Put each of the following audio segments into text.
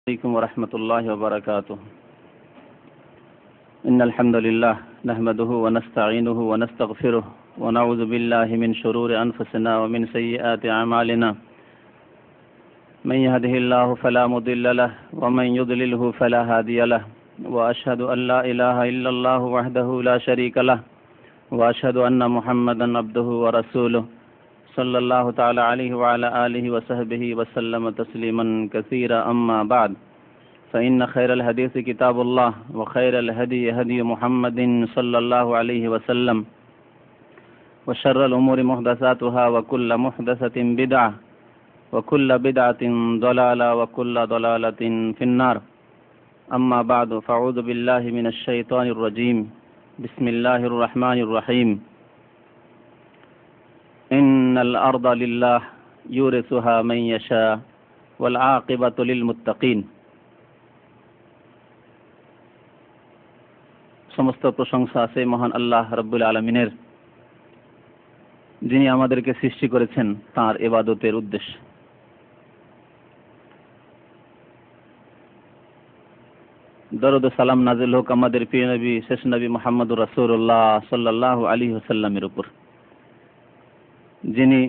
عليكم ورحمة الله وبركاته. إن الحمد لله نحمده ونستعينه ونستغفره ونعوذ بالله من شرور أنفسنا ومن سيئات أعمالنا. من يهده الله فلا مضل له ومن يضلله فلا هادي له، وأشهد أن لا إله إلا الله وحده لا شريك له، وأشهد أن محمدا عبده ورسوله صلى الله تعالى عليه وعلى آله وصحبه وسلم تسليما كثيرا. أما بعد، فإن خير الحديث كتاب الله، وخير الهدي هدي محمد صلى الله عليه وسلم، وشر الأمور محدثاتها، وكل محدثة بدعة، وكل بدعة ضلالة، وكل ضلالة في النار. أما بعد، فأعوذ بالله من الشيطان الرجيم. بسم الله الرحمن الرحيم. إن الأرض لله يورثها من يشاء والعاقبة للمتقين. সমস্ত প্রশংসা আছে মহান আল্লাহ রাব্বুল আলামিনের, যিনি আমাদেরকে সৃষ্টি করেছেন তাঁর ইবাদতের উদ্দেশ্যে। দরুদ ও সালাম নাযিল হোক আমাদের প্রিয় নবী শেষ নবী মুহাম্মদুর রাসূলুল্লাহ সাল্লাল্লাহু আলাইহি ওয়াসাল্লামের উপর, যিনি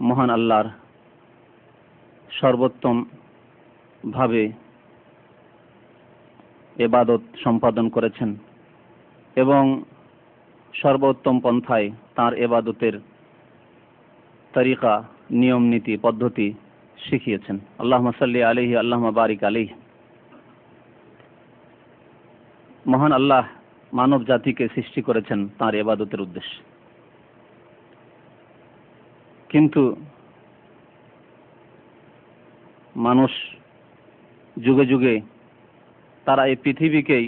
মহান আল্লাহর সর্বোত্তম ভাবে ইবাদত সম্পাদন করেছেন এবং সর্বোত্তম পন্থায় তাঁর ইবাদতের তরিকা, নিয়ম নীতি, পদ্ধতি শিখিয়েছেন। আল্লাহুম্মা সাল্লি আলাইহি, আল্লাহুম্মা বারিক আলাইহি। মহান আল্লাহ মানব জাতিকে সৃষ্টি করেছেন তাঁর ইবাদতের উদ্দেশ্যে, কিন্তু মানুষ যুগে যুগে তারা এই পৃথিবীকেই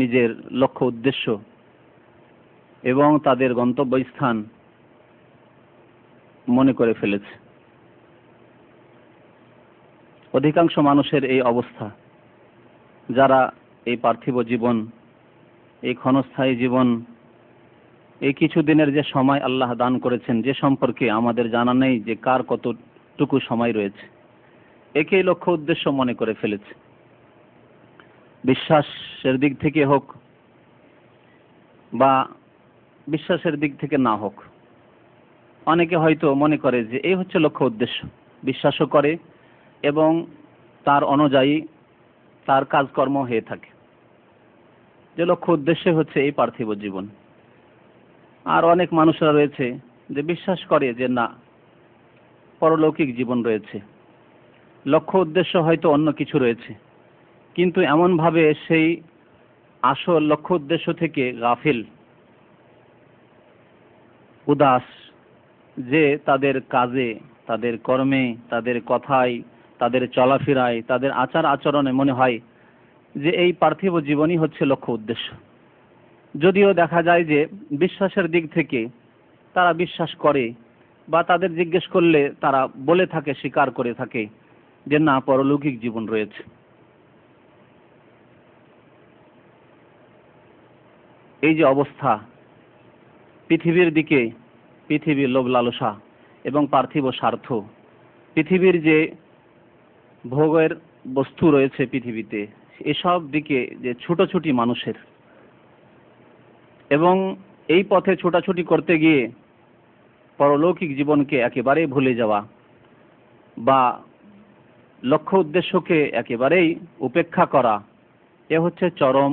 নিজের লক্ষ্য উদ্দেশ্য এবং তাদের গন্তব্যস্থান মনে করে ফেলেছে। অধিকাংশ মানুষের এই অবস্থা, যারা এই পার্থিব জীবন, এই ক্ষণস্থায়ী জীবন, এই কিছুদিনের যে সময় আল্লাহ দান করেছেন, যে সম্পর্কে আমাদের জানা নেই যে কার কতটুকু সময় রয়েছে, একেই লক্ষ্য উদ্দেশ্য মনে করে ফেলেছে। বিশ্বাসের দিক থেকে হোক বা বিশ্বাসের দিক থেকে না হোক, অনেকে হয়তো মনে করে যে এই হচ্ছে লক্ষ্য উদ্দেশ্য, বিশ্বাসও করে এবং তার অনুযায়ী তার কাজকর্ম হয়ে থাকে, যে লক্ষ্য উদ্দেশ্য হচ্ছে এই পার্থিব জীবন। আর অনেক মানুষরা রয়েছে যে বিশ্বাস করে যে না, পরলৌকিক জীবন রয়েছে, লক্ষ্য উদ্দেশ্য হয়তো অন্য কিছু রয়েছে, কিন্তু এমনভাবে সেই আসল লক্ষ্য উদ্দেশ্য থেকে গাফিল, উদাস, যে তাদের কাজে, তাদের কর্মে, তাদের কথায়, তাদের চলাফেরায়, তাদের আচার আচরণে মনে হয় যে এই পার্থিব জীবনই হচ্ছে লক্ষ্য উদ্দেশ্য। যদিও দেখা যায় যে বিশ্বাসের দিক থেকে তারা বিশ্বাস করে বা তাদের জিজ্ঞেস করলে তারা বলে থাকে, স্বীকার করে থাকে যে না, পরলৌকিক জীবন রয়েছে। এই যে অবস্থা, পৃথিবীর দিকে, পৃথিবীর লোভ লালসা এবং পার্থিব স্বার্থ, পৃথিবীর যে ভোগের বস্তু রয়েছে পৃথিবীতে, এসব দিকে যে ছুটোছুটি মানুষের, এবং এই পথে ছোটাছুটি করতে গিয়ে পরলৌকিক জীবনকে একেবারেই ভুলে যাওয়া বা লক্ষ্য উদ্দেশ্যকে একেবারেই উপেক্ষা করা, এ হচ্ছে চরম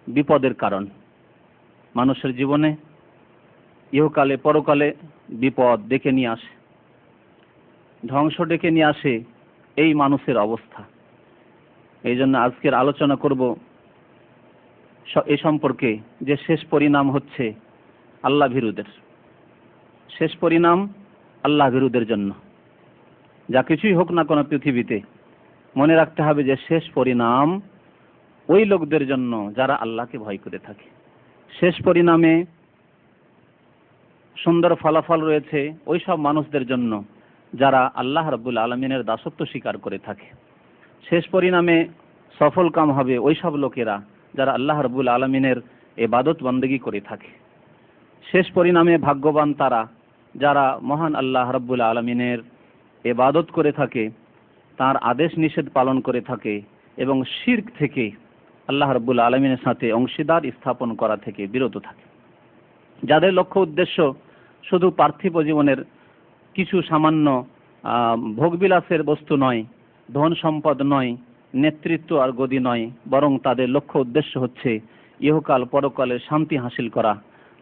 বিপদের কারণ। মানুষের জীবনে ইহকালে পরকালে বিপদ ডেকে নিয়ে আসে, ধ্বংস ডেকে নিয়ে আসে এই মানুষের অবস্থা। এই জন্য আজকের আলোচনা করব এ সম্পর্কে যে শেষ পরিণাম হচ্ছে আল্লাহ ভীরুদের। শেষ পরিণাম আল্লাহ ভীরুদের জন্য। যা কিছুই হোক না কোনো পৃথিবীতে, মনে রাখতে হবে যে শেষ পরিণাম ওই লোকদের জন্য যারা আল্লাহকে ভয় করে থাকে। শেষ পরিণামে সুন্দর ফলাফল রয়েছে ওই সব মানুষদের জন্য যারা আল্লাহ রাব্বুল আলামিনের দাসত্ব স্বীকার করে থাকে। শেষ পরিণামে সফল কাম হবে ওই সব লোকেরা যারা আল্লাহ রাব্বুল আলামিনের ইবাদত বন্দেগী করে থাকে। শেষ পরিণামে ভাগ্যবান তারা যারা মহান আল্লাহ রাব্বুল আলামিনের ইবাদত করে থাকে তার আদেশ নিষেধ পালন করে থাকে এবং শিরক থেকে, আল্লাহ রাব্বুল আলামিনের সাথে অংশীদার স্থাপন করা থেকে বিরত থাকে। যাদের লক্ষ্য উদ্দেশ্য শুধু পার্থিব জীবনের কিছু সামান্য ভোগবিলাসের বস্তু নয়, ধন সম্পদ নয়, নেতৃত্ব আর গদি নয়, বরং তাদের লক্ষ্য উদ্দেশ্য হচ্ছে ইহকাল পরকালের শান্তি হাসিল করা,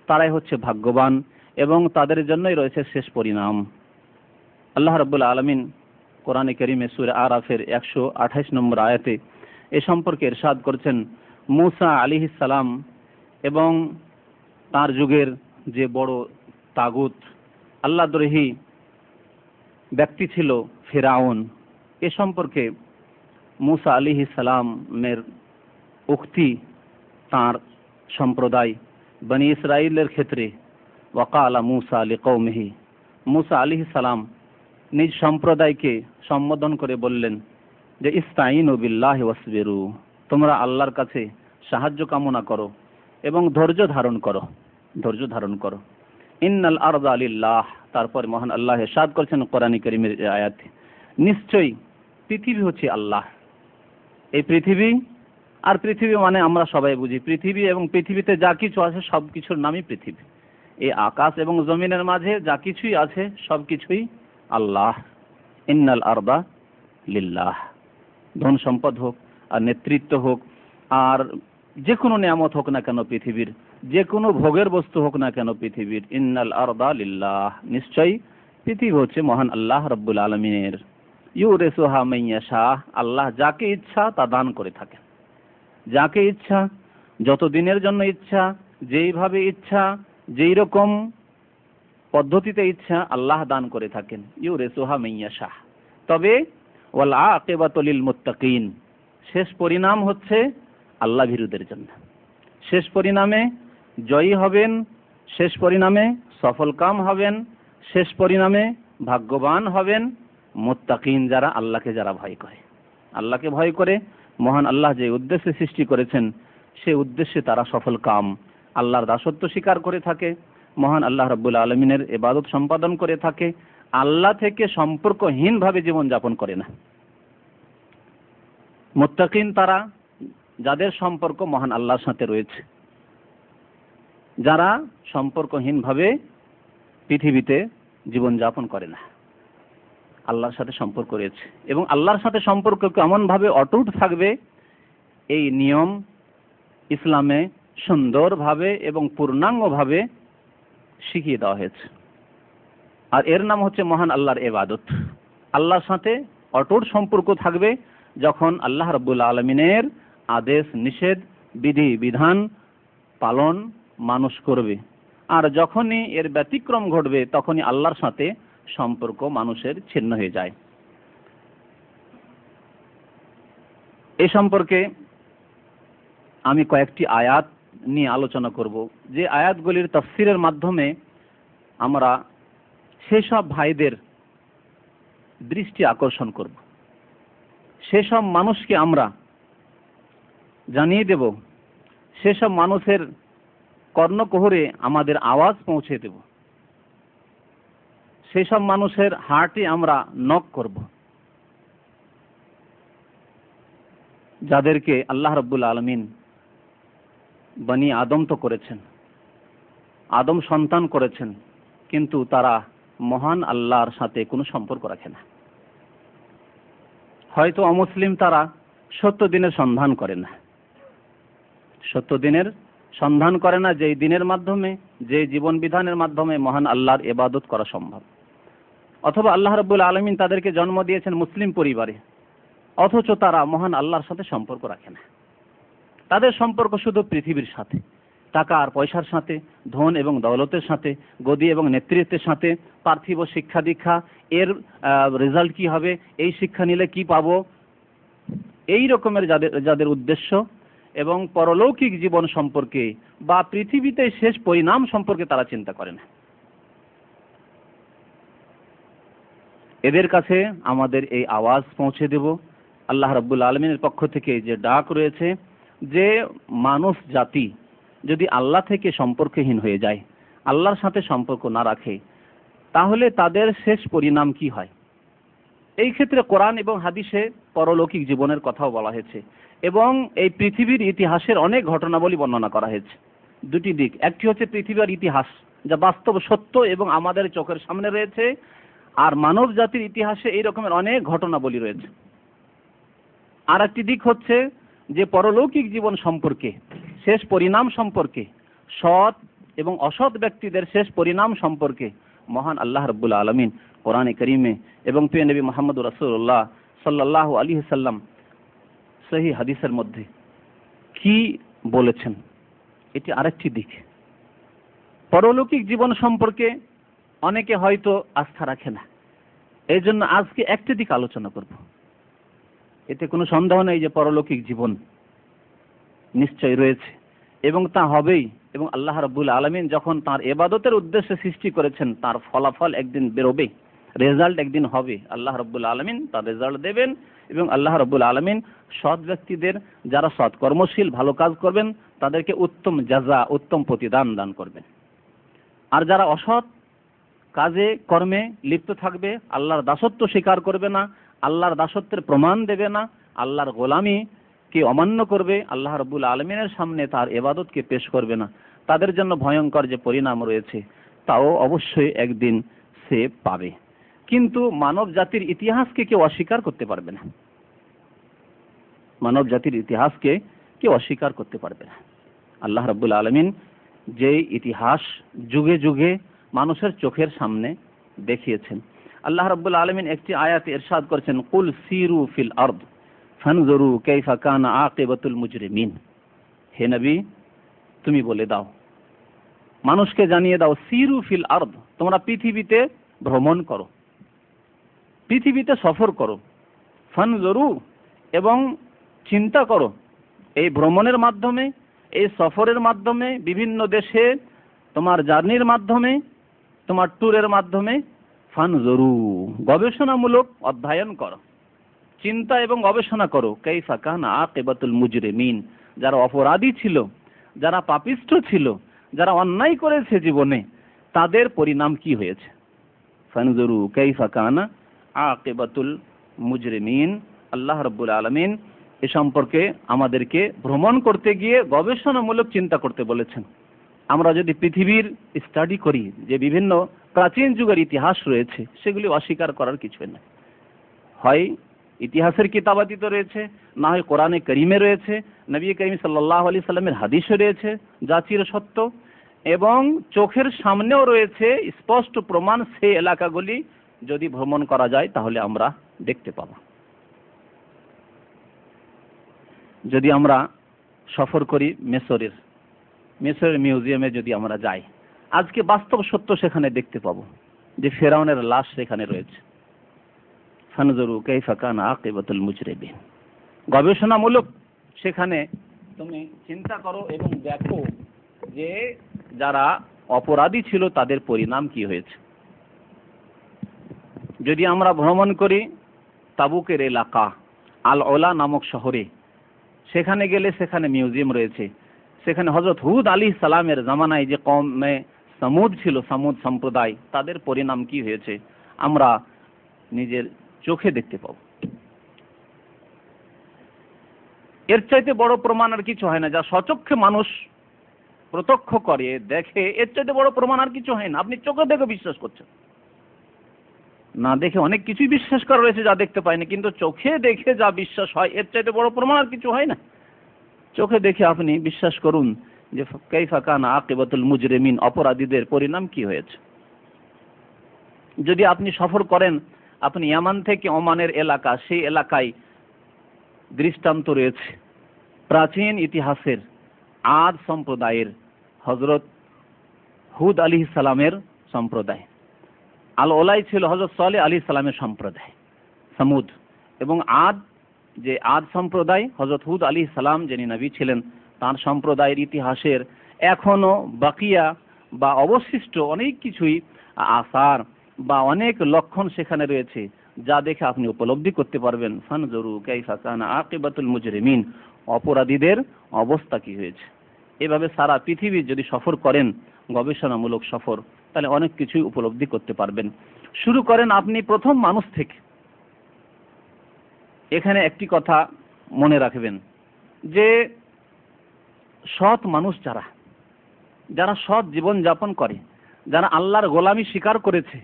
তারাই হচ্ছে ভাগ্যবান এবং তাদের জন্যই রয়েছে শেষ পরিণাম। আল্লাহ রাব্বুল আলামিন কোরআনে কারীমে সূরা আরাফের 128 নম্বর আয়াতে এ সম্পর্কে ইরশাদ করেছেন, মূসা আলাইহিস সালাম এবং তার যুগের যে বড় তাগুত আল্লাহদ্রোহী ব্যক্তি ছিল ফিরআউন, এ সম্পর্কে মূসা আলাইহিস সালামের উক্তি তার সম্প্রদায় বনি ইসরাইলের ক্ষেত্রে, ওয়াকালা মূসা লিকওমিহি, মূসা আলাইহিস সালাম নিজ সম্প্রদায়কে সম্বোধন করে বললেন যে ইস্তাইনু বিল্লাহি ওয়াসবিরু, তোমরা আল্লাহর কাছে সাহায্য কামনা করো এবং ধৈর্য ধারণ করো। ইন্নাল আরদা লিল্লাহ, তারপর মহান আল্লাহ ইরশাদ করেছেন কোরআন কারীমের এই আয়াতে, নিশ্চয়ই পৃথিবী হচ্ছে আল্লাহ। এই পৃথিবী, আর পৃথিবী মানে আমরা সবাই বুঝি পৃথিবী, এবং পৃথিবীতে যা কিছু আছে সব কিছুর নামই পৃথিবী। এই আকাশ এবং জমিনের মাঝে যা কিছুই আছে সব কিছুই আল্লাহ। ইন্নাল আরদা লিল্লাহ, ধন সম্পদ হোক আর নেতৃত্ব হোক আর যে কোনো নিয়ামত হোক না কেন পৃথিবীর, যে কোনো ভোগের বস্তু হোক না কেন পৃথিবীর, ইন্নাল আরদা লিল্লাহ, নিশ্চয়ই পৃথিবী হচ্ছে মহান আল্লাহ রাব্বুল আলামিনের। ইউরিসুহা মান ইয়াশা, আল্লাহ যাকে ইচ্ছা তা দান করে থাকেন, যাকে ইচ্ছা, যত দিনের জন্য ইচ্ছা, যেইভাবে ইচ্ছা, যেই রকম পদ্ধতিতে ইচ্ছা আল্লাহ দান করে থাকেন। ইউরিসুহা মান ইয়াশা, তবে ওয়াল আকিবাতু লিল মুত্তাকিন, শেষ পরিণাম হচ্ছে আল্লাহ ভীরুদের জন্য। শেষ পরিণামে জয়ী হবেন, শেষ পরিণামে সফলকাম হবেন, শেষ পরিণামে ভাগ্যবান হবেন মুত্তাকিন, যারা আল্লাহকে যারা ভয় করে। আল্লাহকে ভয় করে, মহান আল্লাহ যে উদ্দেশ্যে সৃষ্টি করেছেন সেই উদ্দেশ্যে তারা সফলকাম, আল্লাহর দাসত্ব স্বীকার করে থাকে, মহান আল্লাহ রাব্বুল আলামিনের ইবাদত সম্পাদন করে থাকে, আল্লাহ থেকে সম্পর্কহীনভাবে জীবন যাপন করে না। মুত্তাকিন তারা যাদের সম্পর্ক মহান আল্লাহর সাথে রয়েছে, যারা সম্পর্কহীনভাবে পৃথিবীতে জীবন যাপন করে না, আল্লাহর সাথে সম্পর্ক রয়েছে এবং আল্লাহর সাথে সম্পর্ক কেমনভাবে অটুট থাকবে এই নিয়ম ইসলামে সুন্দরভাবে এবং পূর্ণাঙ্গভাবে শিখিয়ে দেওয়া হয়েছে। আর এর নাম হচ্ছে মহান আল্লাহর ইবাদত। আল্লাহর সাথে অটুট সম্পর্ক থাকবে যখন আল্লাহ রাব্বুল আলামিনের আদেশ নিষেধ বিধি বিধান পালন মানুষ করবে, আর যখনই এর ব্যতিক্রম ঘটবে তখনই আল্লাহর সাথে সম্পর্ক মানুষের ছিন্ন হয়ে যায়। এই সম্পর্কে আমি কয়েকটি আয়াত নিয়ে আলোচনা করব, যে আয়াতগুলির তাফসীরের মাধ্যমে আমরা সেসব ভাইদের দৃষ্টি আকর্ষণ করব, সেসব মানুষকে আমরা জানিয়ে দেব, সেসব মানুষের কর্ণকুহরে আমাদের আওয়াজ পৌঁছে দেব, সেসব মানুষের হার্টে আমরা নক করব, যাদেরকে আল্লাহ রাব্বুল আলামিন বনি আদম তো করেছেন, আদম সন্তান করেছেন, কিন্তু তারা মহান আল্লাহর সাথে কোনো সম্পর্ক রাখে না। হয়তো অমুসলিম, তারা সত্য দিনের সন্ধান করে না, সত্য দিনের সন্ধান করে না, যেই দিনের মাধ্যমে, যে জীবন বিধানের মাধ্যমে মহান আল্লাহর ইবাদত করা সম্ভব। অথবা আল্লাহ রাব্বুল আলামিন তাদেরকে জন্ম দিয়েছেন মুসলিম পরিবারে, অথচ তারা মহান আল্লাহর সাথে সম্পর্ক রাখে না। তাদের সম্পর্ক শুধু পৃথিবীর সাথে, টাকা আর পয়সার সাথে, ধন এবং দৌলতের সাথে, গদি এবং নেতৃত্বের সাথে, পার্থিব শিক্ষা দীক্ষা, এর রেজাল্ট কি হবে, এই শিক্ষা নিলে কি পাবো, এই রকমের যাদের উদ্দেশ্য, এবং পরলৌকিক জীবন সম্পর্কে বা পৃথিবীতে শেষ পরিণাম সম্পর্কে তারা চিন্তা করে না। এদের কাছে আমাদের এই আওয়াজ পৌঁছে দেব। আল্লাহ রাব্বুল আলামিনের পক্ষ থেকে যে ডাক রয়েছে, যে মানুষ জাতি যদি আল্লাহ থেকে সম্পর্কহীন হয়ে যায়, আল্লাহর সাথে সম্পর্ক না রাখে, তাহলে তাদের শেষ পরিণাম কি হয়। এই ক্ষেত্রে কোরআন এবং হাদিসে পরলৌকিক জীবনের কথাও বলা হয়েছে এবং এই পৃথিবীর ইতিহাসের অনেক ঘটনাবলী বর্ণনা করা হয়েছে। দুটি দিক, একটি হচ্ছে পৃথিবীর ইতিহাস যা বাস্তব সত্য এবং আমাদের চোখের সামনে রয়েছে, আর মানব জাতির ইতিহাসে এই রকমের অনেক ঘটনাবলী রয়েছে। আর একটি দিক হচ্ছে যে পরলৌকিক জীবন সম্পর্কে, শেষ পরিণাম সম্পর্কে, সৎ এবং অসৎ ব্যক্তিদের শেষ পরিণাম সম্পর্কে মহান আল্লাহ রাব্বুল আলামিন কোরআনে কারীমে এবং প্রিয় নবী মুহাম্মদ রাসূলুল্লাহ সাল্লাল্লাহু আলাইহি সাল্লাম সহিহ হাদিসের মধ্যে কি বলেছেন, এটি আরেকটি দিক। পরলৌকিক জীবন সম্পর্কে অনেকে হয়তো আস্থা রাখে না, এই জন্য আজকে একটি দিক আলোচনা করব। এতে কোনো সন্দেহ নেই যে পরলৌকিক জীবন নিশ্চয় রয়েছে এবং তা হবেই, এবং আল্লাহ রাব্বুল আলামিন যখন তার ইবাদতের উদ্দেশ্যে সৃষ্টি করেছেন তার ফলাফল একদিন বেরোবে, রেজাল্ট একদিন হবে। আল্লাহ রাব্বুল আলামিন তার রেজাল্ট দেবেন এবং আল্লাহ রাব্বুল আলামিন সৎ ব্যক্তিদের, যারা সৎ কর্মশীল ভালো কাজ করবেন তাদেরকে উত্তম জাযা, উত্তম প্রতিদান দান করবেন। আর যারা অসৎ কাজে কর্মে লিপ্ত থাকবে, আল্লাহর দাসত্ব স্বীকার করবে না, আল্লাহর দাসত্বের প্রমাণ দেবে না, আল্লাহর গোলামিকে অমান্য করবে, আল্লাহ রাব্বুল আলামিনের সামনে তার ইবাদতকে পেশ করবে না, তাদের জন্য ভয়ঙ্কর যে পরিণাম রয়েছে তাও অবশ্যই একদিন সে পাবে। কিন্তু মানব জাতির ইতিহাসকে কেউ অস্বীকার করতে পারবে না, মানব জাতির ইতিহাসকে কেউ অস্বীকার করতে পারবে না। আল্লাহ রাব্বুল আলামিন যে ইতিহাস যুগে যুগে মানুষের চোখের সামনে দেখিয়েছেন, আল্লাহ রাব্বুল আলামিন একটি আয়াতে ইরশাদ করেছেন, কুল সিরু ফিল আরদ ফানজুরু কাইফা কানা আকিবাতুল মুজরিমিন। হে নবী, তুমি বলে দাও, মানুষকে জানিয়ে দাও, সিরু ফিল আরদ, তোমরা পৃথিবীতে ভ্রমণ করো, পৃথিবীতে সফর করো, ফানজুরু, এবং চিন্তা করো। এই ভ্রমণের মাধ্যমে, এই সফরের মাধ্যমে, বিভিন্ন দেশে তোমার জার্নির মাধ্যমে, তোমার ট্যুরের মাধ্যমে, ফানজুরু, গবেষণামূলক অধ্যয়ন করো, চিন্তা এবং গবেষণা করো, কাইফা কানা আকিবাতুল মুজরিমিন, যারা অপরাধী ছিল, যারা পাপিষ্ঠ ছিল, যারা অন্যায় করেছে জীবনে, তাদের পরিণাম কি হয়েছে। ফানজুরু কাইফা কানা আকিবাতুল মুজরিমিন। আল্লাহ রাব্বুল আলামিন এ সম্পর্কে আমাদেরকে ভ্রমণ করতে গিয়ে গবেষণামূলক চিন্তা করতে বলেছেন। আমরা যদি পৃথিবীর স্টাডি করি, যে বিভিন্ন প্রাচীন যুগের ইতিহাস রয়েছে, সেগুলি অস্বীকার করার কিছুই না। হয় ইতিহাসের কিতাবাতীত রয়েছে, না হয় কোরআনে কারিমে রয়েছে, নবী করিম সাল্লাল্লাহু আলাইহি সাল্লামের হাদিসে রয়েছে যা চিরসত্য, এবং চোখের সামনেও রয়েছে স্পষ্ট প্রমাণ। সেই এলাকাগুলি যদি ভ্রমণ করা যায় তাহলে আমরা দেখতে পাব। যদি আমরা সফর করি মিশরের মিউজিয়ামে, যদি আমরা যাই, আজকে বাস্তব সত্য সেখানে দেখতে পাবো যে ফেরাউনের লাশ সেখানে রয়েছে। ফানজুরু কাইফা কানা আকিবাতুল মুজরিমিন। গবেষণামূলক সেখানে তুমি চিন্তা করো এবং দেখো যে যারা অপরাধী ছিল তাদের পরিণাম কি হয়েছে। যদি আমরা ভ্রমণ করি তাবুকের এলাকা আল ওলা নামক শহরে, সেখানে গেলে সেখানে মিউজিয়াম রয়েছে। সেখানে হযরত হুদ আলাইহিস সালামের জামানায় যে কওমে সামুদ ছিল, সামুদ সম্প্রদায়, তাদের পরিণাম কি হয়েছে আমরা নিজের চোখে দেখতে পাবো। এর চাইতে বড় প্রমাণ আর কিছু হয় না, যা সচক্ষে মানুষ প্রত্যক্ষ করে দেখে, এর চাইতে বড় প্রমাণ আর কিছু হয় না। আপনি চোখে দেখে বিশ্বাস করছেন, না দেখে অনেক কিছুই বিশ্বাস করা রয়েছে যা দেখতে পায় না, কিন্তু চোখে দেখে যা বিশ্বাস হয়, এর চাইতে বড় প্রমাণ আর কিছু হয় না। চোখে দেখে আপনি বিশ্বাস করুন যে কাইফা কানা আকিবাতুল মুজরিমিন, অপরাধীদের পরিণাম কি হয়েছে। যদি আপনি সফর করেন, আপনি ইয়ামান থেকে ওমানের এলাকা, সেই এলাকায় দৃষ্টান্ত রয়েছে প্রাচীন ইতিহাসের আদ সম্প্রদায়ের, হযরত হুদ আলাইহিস সালামের সম্প্রদায়। আল ওলাই ছিল হযরত সালেহ আলাইহিস সালামের সম্প্রদায় সামুদ, এবং আদ যে আদ সম্প্রদায়, হযরত হুদ আলাইহিস সালাম যিনি নবী ছিলেন, তার সম্প্রদায়ের ইতিহাসের এখনো বাকিয়া বা অবশিষ্ট অনেক কিছুই আসার বা অনেক লক্ষণ সেখানে রয়েছে, যা দেখে আপনি উপলব্ধি করতে পারবেন ফানজুরু কাইফা কানা আকিবাতুল মুজরিমিন, অপরাধীদের অবস্থা কি হয়েছে। এভাবে সারা পৃথিবী যদি সফর করেন, গবেষণামূলক সফর, তাহলে অনেক কিছুই উপলব্ধি করতে পারবেন। শুরু করেন আপনি প্রথম মানুষ থেকে, এখানে একটি কথা মনে রাখবেন যে সৎ মানুষ যারা সৎ জীবন যাপন করে, যারা আল্লাহর গোলামি স্বীকার করেছে,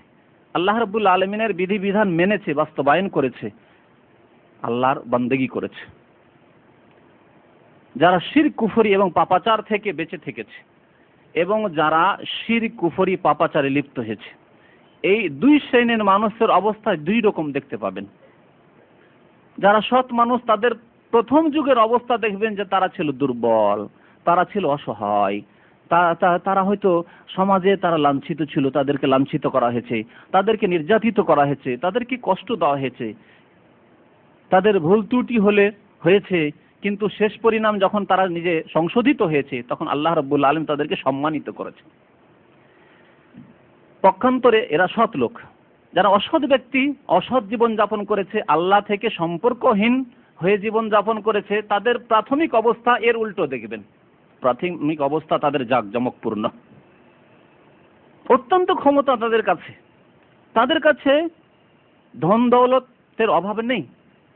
আল্লাহ রাব্বুল আলামিনের বিধিবিধান মেনেছে, বাস্তবায়ন করেছে, আল্লাহর বান্দেগী করেছে, যারা শিরক কুফরি এবং পাপাচার থেকে বেঁচে থেকেছে এবং যারা শিরক কুফরি পাপাচারে লিপ্ত হয়েছে, এই দুই শ্রেণীর মানুষের অবস্থা দুই রকম দেখতে পাবেন। যারা সৎ মানুষ তাদের প্রথম যুগের অবস্থা দেখবেন যে তারা ছিল দুর্বল, তারা ছিল অসহায়, তারা হয়তো সমাজে তারা লাঞ্ছিত ছিল, তাদেরকে লাঞ্ছিত করা হয়েছে, তাদেরকে নির্যাতিত করা হয়েছে, তাদেরকে কষ্ট দেওয়া হয়েছে, তাদের ভুল ত্রুটি হয়েছে, কিন্তু শেষ পরিণাম যখন তারা নিজে সংশোধিত হয়েছে তখন আল্লাহ রাব্বুল আলামিন তাদেরকে সম্মানিত করেছে। পক্ষান্তরে এরা সৎ লোক। যারা অসৎ ব্যক্তি, অসৎ জীবন যাপন করেছে, আল্লাহ থেকে সম্পর্কহীন হয়ে জীবন যাপন করেছে, তাদের প্রাথমিক অবস্থা এর উল্টো দেখবেন। প্রাথমিক অবস্থা তাদের জাঁকজমকপূর্ণ, অত্যন্ত ক্ষমতা তাদের কাছে ধন দৌলতের অভাব নেই,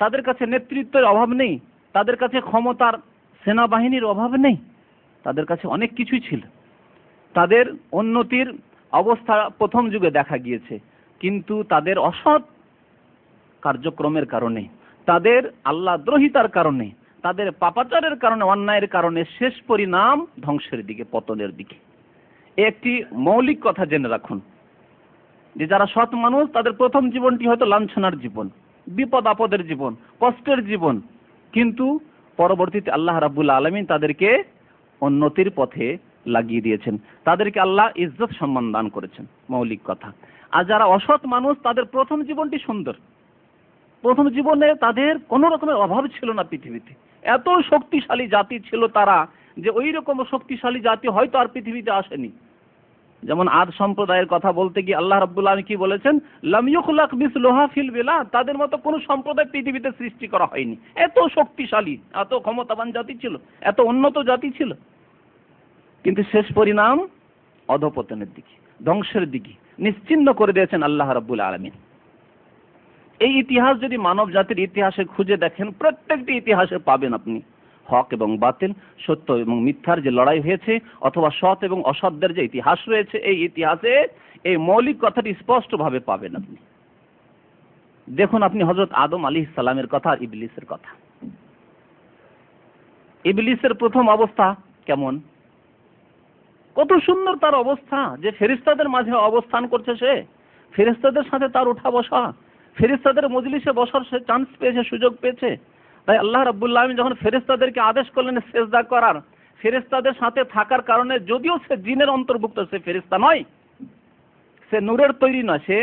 তাদের কাছে নেতৃত্বের অভাব নেই, তাদের কাছে ক্ষমতার সেনাবাহিনীর অভাব নেই, তাদের কাছে অনেক কিছুই ছিল। তাদের উন্নতির অবস্থা প্রথম যুগে দেখা গিয়েছে, কিন্তু তাদের অসৎ কার্যক্রমের কারণে, তাদের আল্লাহ দ্রোহিতার কারণে, তাদের পাপাচারের কারণে, অন্যায়ের কারণে শেষ পরিণাম ধ্বংসের দিকে, পতনের দিকে। একটি মৌলিক কথা জেনে রাখুন যে যারা সৎ মানুষ তাদের প্রথম জীবনটি হয়তো লাঞ্ছনার জীবন, বিপদ আপদের জীবন, কষ্টের জীবন, কিন্তু পরবর্তীতে আল্লাহ রাব্বুল আলামিন তাদেরকে উন্নতির পথে লাগিয়ে দিয়েছেন, তাদেরকে আল্লাহ ইজ্জত সম্মান দান করেছেন, মৌলিক কথা। আর যারা অসৎ মানুষ তাদের প্রথম জীবনটি সুন্দর, প্রথম জীবনে তাদের কোনো রকমের অভাব ছিল না পৃথিবীতে, এত শক্তিশালী জাতি ছিল তারা যে ওই রকম শক্তিশালী জাতি হয়তো আর পৃথিবীতে আসেনি। যেমন আদ সম্প্রদায়ের কথা বলতে গিয়ে আল্লাহ রাব্বুল আলামিন কি বলেছেন, লাম ইউখলাক মিসলুহা ফিল বিলাদ, তাদের মতো কোনো সম্প্রদায় পৃথিবীতে সৃষ্টি করা হয়নি। এত শক্তিশালী, এত ক্ষমতাবান জাতি ছিল, এত উন্নত জাতি ছিল, কিন্তু শেষ পরিণাম অধপতনের দিকে, ধ্বংসের দিকে নিশ্চিহ্ন করে দিয়েছেন আল্লাহ রাব্বুল আলামিন। এই ইতিহাস যদি মানব জাতির ইতিহাসে খুঁজে দেখেন, প্রত্যেকটি ইতিহাসে পাবেন আপনি হক এবং বাতিল, সত্য এবং মিথ্যার যে লড়াই হয়েছে, অথবা সৎ এবং অসৎদের যে ইতিহাস রয়েছে, এই ইতিহাসে এই মৌলিক কথাটি স্পষ্টভাবে পাবেন আপনি। দেখুন আপনি হযরত আদম আলাইহিস সালামের কথা আর ইবলিসের কথা। ইবলিসের প্রথম অবস্থা কেমন, কত সুন্দর তার অবস্থা, যে ফেরেশতাদের মাঝে অবস্থান করছে, সে ফেরেশতাদের সাথে তার উঠা বসা, ফেরেশতাদের মজলিসে বসার সে চান্স পেয়েছে, সুযোগ পেয়েছে। তাই আল্লাহ রাব্বুল আলামিন যখন ফেরেশতাদেরকে আদেশ করলেন সেজদা করার, ফেরেশতাদের সাথে থাকার কারণে, যদিও সে জিনের অন্তর্ভুক্ত, সে ফেরেশতা নয়, সে নূরের তৈরি নয়, সে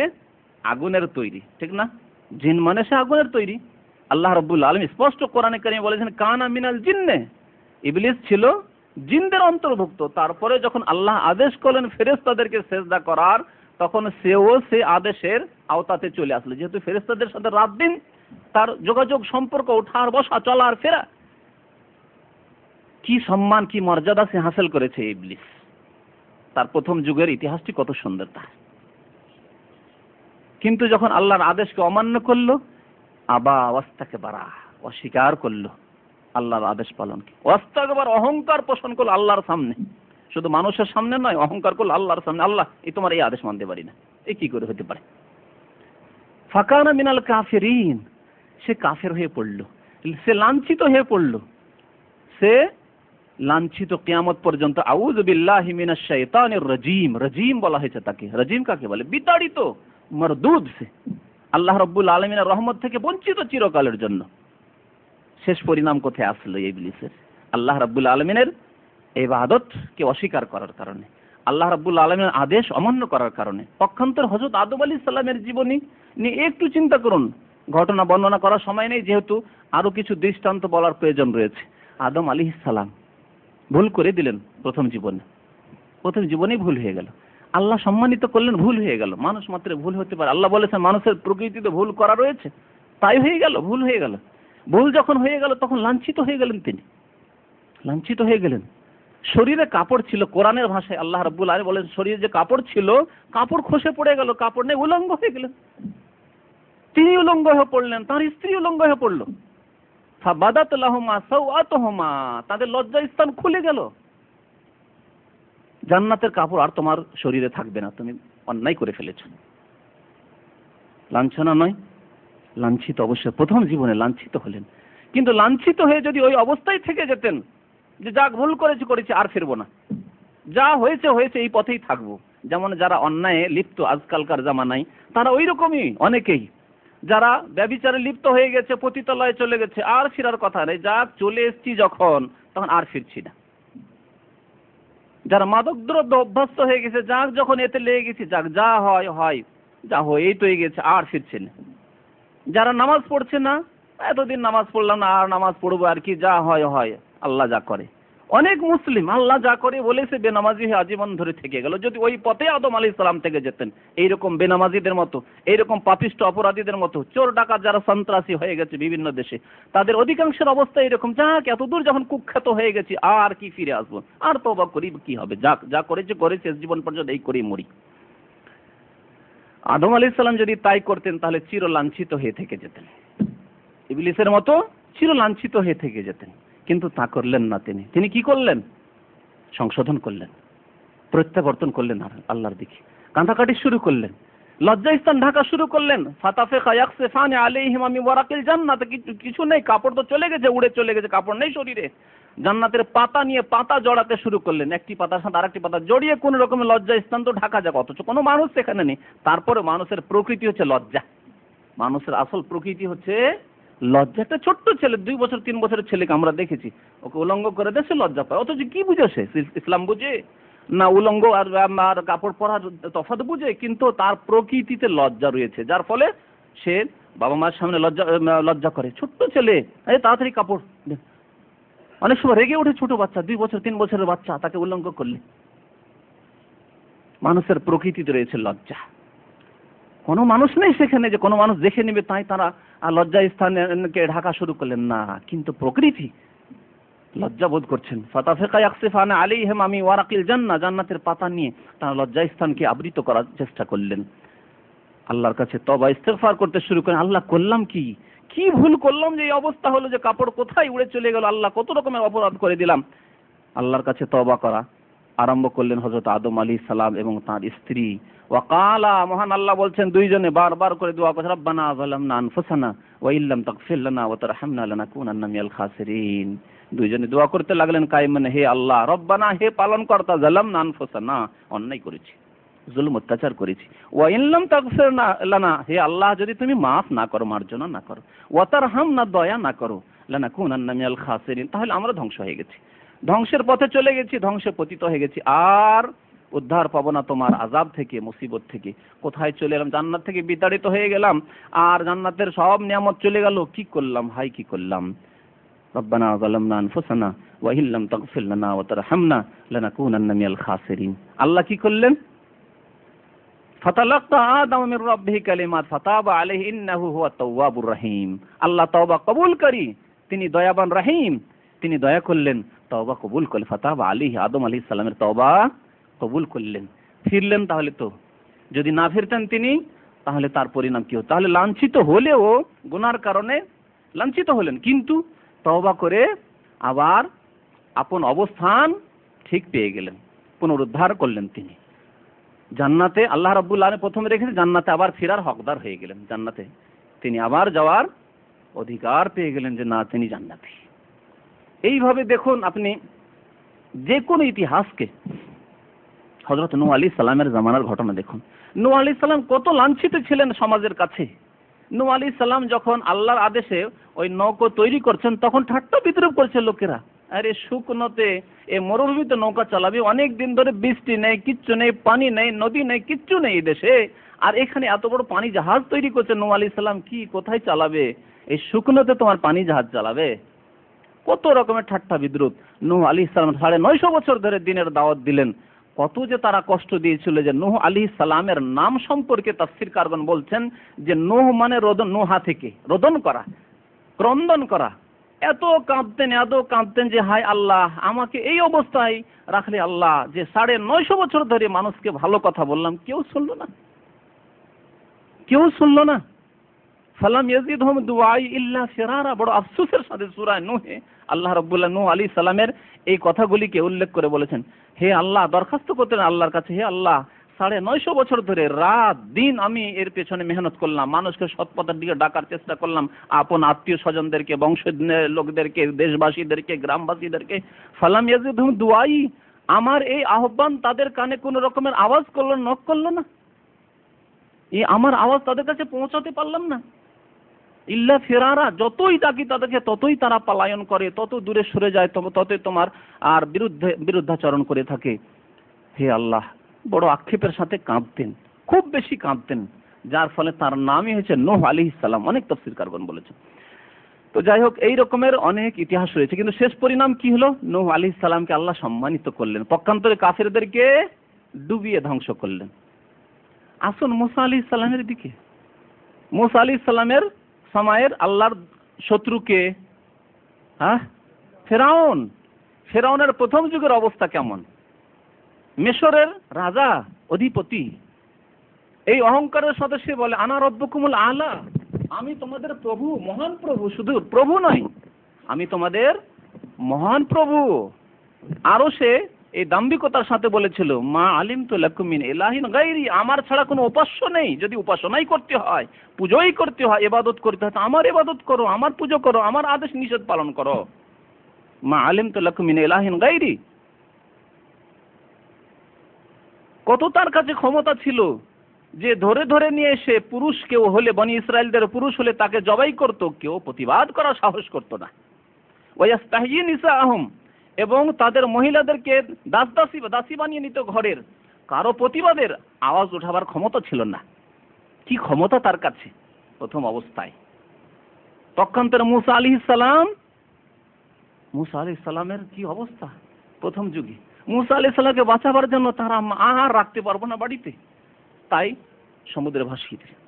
আগুনের তৈরি, ঠিক না? জিন মানে সে আগুনের তৈরি। আল্লাহ রাব্বুল আলামিন স্পষ্ট কোরআনে কারিমে বলেছেন কানা মিনাল জিন্নে, ইবলিস ছিল জিনদের অন্তর্ভুক্ত। তারপরে যখন আল্লাহ আদেশ করলেন ফেরেশতাদেরকে সেজদা করার, তখন সেও সে আদেশের আওতাতে চলে আসলো, যেহেতু ফেরেশতাদের সাথে রাত দিন তার যোগাযোগ, সম্পর্ক, ওঠার বসা, চলার ফেরা, কি সম্মান, কি মর্যাদা সে হাসিল করেছে ইবলিস। তার প্রথম যুগের ইতিহাসটি কত সুন্দর তার। কিন্তু যখন আল্লাহর আদেশকে অমান্য করলো, আবা ওয়াস্তাকবারা, অস্বীকার করলো আল্লাহর আদেশ পালনকে, ওয়াস্তাকবার, অহংকার পোষণ করলো আল্লাহর সামনে, শুধু মানুষের সামনে নয়, অহংকার করলো আল্লাহর সামনে, আল্লাহ এই তোমার এই আদেশ মানতে পারি না, এ কি করে হতে পারে। ফাকানা মিনাল কাফিরিন, সে কাফের হয়ে পড়লো, সে লাঞ্ছিত হয়ে পড়লো, সে লাঞ্ছিত কিয়ামত পর্যন্ত। আউযু বিল্লাহি মিনাশ শাইতানির রাজিম, রাজিম বলা হয়েছে তাকে। রাজিম কাকে বলে? বিতাড়িত, মরদুদ, সে আল্লাহ রাব্বুল আলামিনের রহমত থেকে বঞ্চিত চিরকালের জন্য। শেষ পরিণাম কোথায় আসলো ইবলিসের? আল্লাহ রাব্বুল আলামিনের ইবাদতকে অস্বীকার করার কারণে, আল্লাহ রাব্বুল আলামিনের আদেশ অমান্য করার কারণে। পক্ষান্তর হযরত আদম আলাইহিস সালামের জীবনী নিয়ে একটু চিন্তা করুন, ঘটনা বর্ণনা করার সময় নেই, যেহেতু আরো কিছু দৃষ্টান্ত বলার প্রয়োজন রয়েছে। আদম আলাইহিস সালাম ভুল করে দিলেন প্রথম জীবনেই ভুল হয়ে গেল, আল্লাহ সম্মানিত করলেন, ভুল হয়ে গেল। মানুষ মাত্র ভুল হতে পারে, আল্লাহ বলেছেন মানুষের প্রকৃতিতে ভুল করা রয়েছে, তাই হয়ে গেল, ভুল হয়ে গেল। ভুল যখন হয়ে গেল তখন লাঞ্ছিত হয়ে গেলেন, তিনি লাঞ্ছিত হয়ে গেলেন। শরীরে কাপড় ছিল, কোরআনের ভাষায় আল্লাহ রাব্বুল আলামিন বলেন শরীরে যে কাপড় ছিল, কাপড় খসে পড়ে গেল, কাপড় নেই, উলঙ্গ হয়ে গেলেন। তিনি উলঙ্গ হয়ে পড়লেন, তার স্ত্রী উলঙ্গ হয়ে পড়লো। ফাবাদাত লাহুমা সাওআতুহুমা, তাদের লজ্জা স্থান খুলে গেল। জান্নাতের কাপড় আর তোমার শরীরে থাকবে না, তুমি অন্যায় করে ফেলেছো। লাঞ্ছনা নয়? লাঞ্ছিত অবশ্যই, প্রথম জীবনে লাঞ্ছিত হলেন, কিন্তু লাঞ্ছিত হয়ে যদি ওই অবস্থায় থেকে যেতেন যে যাক ভুল করেছি আর ফিরবো না, যা হয়েছে হয়েছে এই পথেই থাকবো, যেমন যারা অন্যায়ে লিপ্ত আজকালকার জামানায় তারা ওই রকমই অনেকেই, যারা ব্যভিচারে লিপ্ত হয়ে গেছে, পতিতালয়ে চলে গেছে, আর ফেরার কথা নেই, যাক চলে এসেছি যখন তখন আর ফিরছি না। যারা মাদক দ্রব্য অভ্যস্ত হয়ে গেছে, যাক যখন এতে লেগে গেছি, যাক যা হয় হয়, যা হয়েই তো গেছে, আর ফিরছে না। যারা নামাজ পড়ছে না, এতদিন নামাজ পড়লাম না আর নামাজ পড়বো আর কি, যা হয় হয়, আল্লাহ যা করে। অনেক মুসলিম আল্লাহ যা করে বলেছে বেনামাজি হয়ে আজীবন ধরে থেকে গেল। যদি ওই পথে আদম আলাইহিস সালাম থেকে যেতেন, এইরকম বেনামাজিদের মতো, এইরকম পাপিষ্ঠ অপরাধীদের মতো, চোর ডাকাত যারা সন্ত্রাসী হয়ে গেছে বিভিন্ন দেশে, তাদের অধিকাংশের অবস্থা এরকম, যাক এতদূর যখন কুখ্যাত হয়ে গেছি আর কি ফিরে আসবো, আর তওবা করি কি হবে, যাক যা করেছে জীবন পর্যন্ত এই করেই মরি। আদম আলাইহিস সালাম যদি তাই করতেন তাহলে চির লাঞ্ছিত হয়ে থেকে যেতেন, ইবলিসের মতো চির লাঞ্ছিত হয়ে থেকে যেতেন। কিন্তু তা করলেন না। তিনি কি করলেন? সংশোধন করলেন, প্রত্যাবর্তন করলেন আল্লাহর দিকে, কাঁদাকাটি শুরু করলেন, লজ্জাস্থান ঢাকা শুরু করলেন। ফাতাফিকা ইয়াকসিফানি আলাইহিমা মিন ওয়ারাকিল জান্নাত, কিছু নেই, কাপড় তো চলে গেছে, উড়ে চলে গেছে, কাপড় নেই শরীরে। জান্নাতের পাতা নিয়ে পাতা জড়াতে শুরু করলেন, একটি পাতার সাথে আরেকটি পাতা জড়িয়ে কোন রকমের লজ্জাস্থান তো ঢাকা যাক, অথচ কোনো মানুষ সেখানে নেই। তারপরে মানুষের প্রকৃতি হচ্ছে লজ্জা, মানুষের আসল প্রকৃতি হচ্ছে লজ্জা। একটা ছোট্ট ছেলে, 2 বছর 3 বছরের ছেলেকে আমরা দেখেছি, ওকে উলঙ্গ করে দেয়, সে লজ্জা পায়। অথচ কি বুঝে সে? ইসলাম বুঝে না উলঙ্গ আর কাপড় পরার তফাৎ বুঝে? কিন্তু তার প্রকৃতিতে লজ্জা রয়েছে, যার ফলে সে বাবা মার সামনে লজ্জা করে। ছোট্ট ছেলে, তাড়াতাড়ি কাপড়। অনেক সময় রেগে ওঠে ছোট বাচ্চা, 2 বছর 3 বছরের বাচ্চা, তাকে উলঙ্গ করলে। মানুষের প্রকৃতিতে রয়েছে লজ্জা। কোনো মানুষ নেই সেখানে যে কোনো মানুষ দেখে নেবে তাই তারা লজ্জা স্থানকে ঢাকা শুরু করলেন না, কিন্তু প্রকৃতি লজ্জা বোধ করছেন। ফাতাফিকা ইয়াকসিফানি আলাইহিমা মিন ওয়ারাকিল জান্নাহ, জান্নাতের পাতা নিয়ে তারা লজ্জা স্থানকে আবৃত করার চেষ্টা করলেন। আল্লাহর কাছে তওবা ইস্তেগফার করতে শুরু করেন, আল্লাহ করলাম কি ভুল করলাম যে এই অবস্থা হলো, যে কাপড় কোথায় উড়ে চলে গেল, আল্লাহ কত রকমের অপরাধ করে দিলাম। আল্লাহর কাছে তওবা করা আরম্ভ করলেন হযরত আদম আলাইহিস সালাম এবং তার স্ত্রী। ওয়াকালা, মহান আল্লাহ বলছেন, দুইজনে বারবার করে দোয়া করছে, রব্বানা যালামনা আনফুসানা ওয়া ইল্লাম তাগফির লানা ওয়া তারহামনা লানাকুনান্না মিনাল খাসিরিন। দুইজনে দোয়া করতে লাগলেন কায়েমান, হে আল্লাহ, রব্বানা, হে পালনকর্তা, যালামনা আনফুসানা, অন্যায় করেছি, জুলুম অত্যাচার করেছি, ওয়া ইল্লাম তাগফির লানা, হে আল্লাহ, যদি তুমি মাফ না করো, মার্জনা না করো, ওয়া তারহামনা, দয়া না করো, লানাকুনান্না মিনাল খাসিরিন, তাহলে আমরা ধ্বংস হয়ে গেছি, ধ্বংসের পথে চলে গেছি, ধ্বংসে পতিত হয়ে গেছি, আর উদ্ধার পাবো না তোমার আযাব থেকে, মুসিবত থেকে। কোথায় চলে এলাম? জান্নাত থেকে বিতাড়িত হয়ে গেলাম, আর জান্নাতের সব নিয়ামত চলে গেল। কি করলাম ভাই, কি করলাম? রব্বানা যালামনা আনফুসানা ওয়া ইল্লাম তাগফির লানা ওয়া তারহামনা লানাকুনান্না মিনাল খাসিরিন। আল্লাহ কি করলেন? ফাতালাক্কা আদম মির রাব্বিহি কালিমাত ফাতাবা আলাইহি ইন্নাহু হুয়াত তাওয়াবুর রহিম। আল্লাহ তওবা কবুলকারী, তিনি দয়াবান রহিম, তিনি দয়া করলেন, তওবা কবুল করলেন। ফাতাবা আলাইহি, আদম আলাইহিস সালামের তওবা কবুল করলেন। ফিরলেন, তাহলে তো যদি না ফিরতেন তিনি, তাহলে তার পরিণাম কি হতো? তাহলে লাঞ্ছিত হলেও, গুনার কারণে লাঞ্ছিত হলেন, কিন্তু তওবা করে আবার আপন অবস্থান ঠিক পেয়ে গেলেন, পুনরুদ্ধার করলেন তিনি। জান্নাতে আল্লাহ রাব্বুল আলামিন প্রথমে রেখেছেন, জান্নাতে আবার ফেরার হকদার হয়ে গেলেন, জান্নাতে তিনি আবার যাওয়ার অধিকার পেয়ে গেলেন, যে না, তিনি জান্নাতি। এইভাবে দেখুন আপনি যে কোনো ইতিহাসকে, হযরত নূহ আলাইহিস সালামের জামানার ঘটনা দেখুন। নূহ আলাইহিস সালাম কত লাঞ্ছিত ছিলেন সমাজের কাছে। নূহ আলাইহিস সালাম যখন আল্লাহর আদেশে ওই নৌকা তৈরি করছেন, তখন ঠাট্টা বিদ্রূপ করছে লোকেরা, আরে শুকনোতে এ মরুভূমিতে নৌকা চালাবে, অনেক দিন ধরে বৃষ্টি নেই, কিচ্ছু নেই, পানি নেই, নদী নেই, কিচ্ছু নেই এই দেশে, আর এখানে এত বড় পানি জাহাজ তৈরি করছে নূহ আলাইহিস সালাম, কি কোথায় চালাবে? এই শুকনোতে তোমার পানি জাহাজ চালাবে? কত রকমের ঠাট্টা বিদ্রূপ। নূহ আলাইহিস সালাম 950 বছর ধরে দ্বীনের দাওয়াত দিলেন, কত যে তারা কষ্ট দিয়েছিল। যে নূহ আলাইহিস সালামের নাম সম্পর্কে তাফসীরকারগণ বলছেন যে নূহ মানে রোদন, নোহা থেকে রোদন করা, ক্রন্দন করা। এত কাঁদতেন যে হায় আল্লাহ, আমাকে এই অবস্থায় রাখলে আল্লাহ, যে 950 বছর ধরে মানুষকে ভালো কথা বললাম, কেউ শুনলো না। ফালাম ইয়াজিদহুম দুআই ইল্লা ফিরারা। বড় আফসোসের সাথে সূরা নূহে আল্লাহ রাব্বুল নূহ আলাইহিস সালামের এই কথাগুলিকে উল্লেখ করে বলেছেন, হে আল্লাহ, দরখাস্ত করতেন আল্লাহর কাছে, হে আল্লাহ, 950 বছর ধরে রাত দিন আমি এর পেছনে মেহনত করলাম, মানুষকে সৎ পথের দিকে ডাকার চেষ্টা করলাম, আপন আত্মীয় স্বজনদেরকে, বংশ লোকদেরকে, দেশবাসীদেরকে, গ্রামবাসীদেরকে। ফালাম ইয়াজিদহুম দুআই, আমার এই আহ্বান তাদের কানে কোন রকমের আওয়াজ করলো, নক করলো না, এই আমার আওয়াজ তাদের কাছে পৌঁছাতে পারলাম না। ইল্লা ফিরারা, যতই ডাকি তাদেরকে ততই তারা পলায়ন করে, তত দূরে সরে যায়, ততই তোমার আর বিরুদ্ধাচরণ করে থাকে। হে আল্লাহ, বড় আক্ষেপের সাথে কাঁদতেন, খুব বেশি কাঁদতেন, যার ফলে তার নামই হয়েছে নূহ আলাইহিস সালাম। অনেক তাফসীরকারগণ বলেছেন। তো যাই হোক, এই রকমের অনেক ইতিহাস রয়েছে, কিন্তু শেষ পরিণাম কি হলো? নূহ আলাইহিস সালামকে আল্লাহ সম্মানিত করলেন, পক্ষান্তরে কাফেরদেরকে ডুবিয়ে ধ্বংস করলেন। আসুন মুসা আলাইহিস সালামের দিকে। মুসা আলাইহিস সালামের সময়ের আল্লাহর শত্রুকে, ফেরাউন। ফেরাউনের প্রথম যুগের অবস্থা কেমন? মিশরের রাজা, অধিপতি, এই অহংকারের সাথে সে বলে আনা রব্বুকুমুল আলা, আমি তোমাদের প্রভু, মহান প্রভু, শুধু প্রভু নয়, আমি তোমাদের মহান প্রভু। আরো সে এই দাম্ভিকতার সাথে বলেছিল মা আলিমতু লাকুম মিন ইলাহিন গায়রি, আমার ছাড়া কোনো উপাস্য নেই, যদি উপাসনাই করতে হয়, পূজোই করতে হয়, ইবাদত করতে হয়, আমার ইবাদত করো, আমার পুজো করো, আমার আদেশ নিষেধ পালন করো। মা আলিমতু লাকুম মিন ইলাহিন গায়রি। কত তার কাছে ক্ষমতা ছিল যে ধরে ধরে নিয়ে এসে পুরুষ কেউ হলে, বনি ইসরায়েলদের পুরুষ হলে তাকে জবাই করত, কেউ প্রতিবাদ করার সাহস করত না। ওয়াস্তাহয়ি নিসাআহুম, এবং তাদের মহিলাদেরকে দাসী বানিয়ে নিত ঘরের, কারো প্রতিবাদের আওয়াজ ওঠাবার ক্ষমতা ছিল না। কি ক্ষমতা তার কাছে প্রথম অবস্থায়। পক্ষান্তরে মুসা আলাইহিস সালামের কি অবস্থা প্রথম যুগে? মুসা আলাইহিস সালামকে বাঁচাবার জন্য তারা আর রাখতে পারবো না বাড়িতে, তাই সমুদ্রে ভাসিয়ে দিলেন,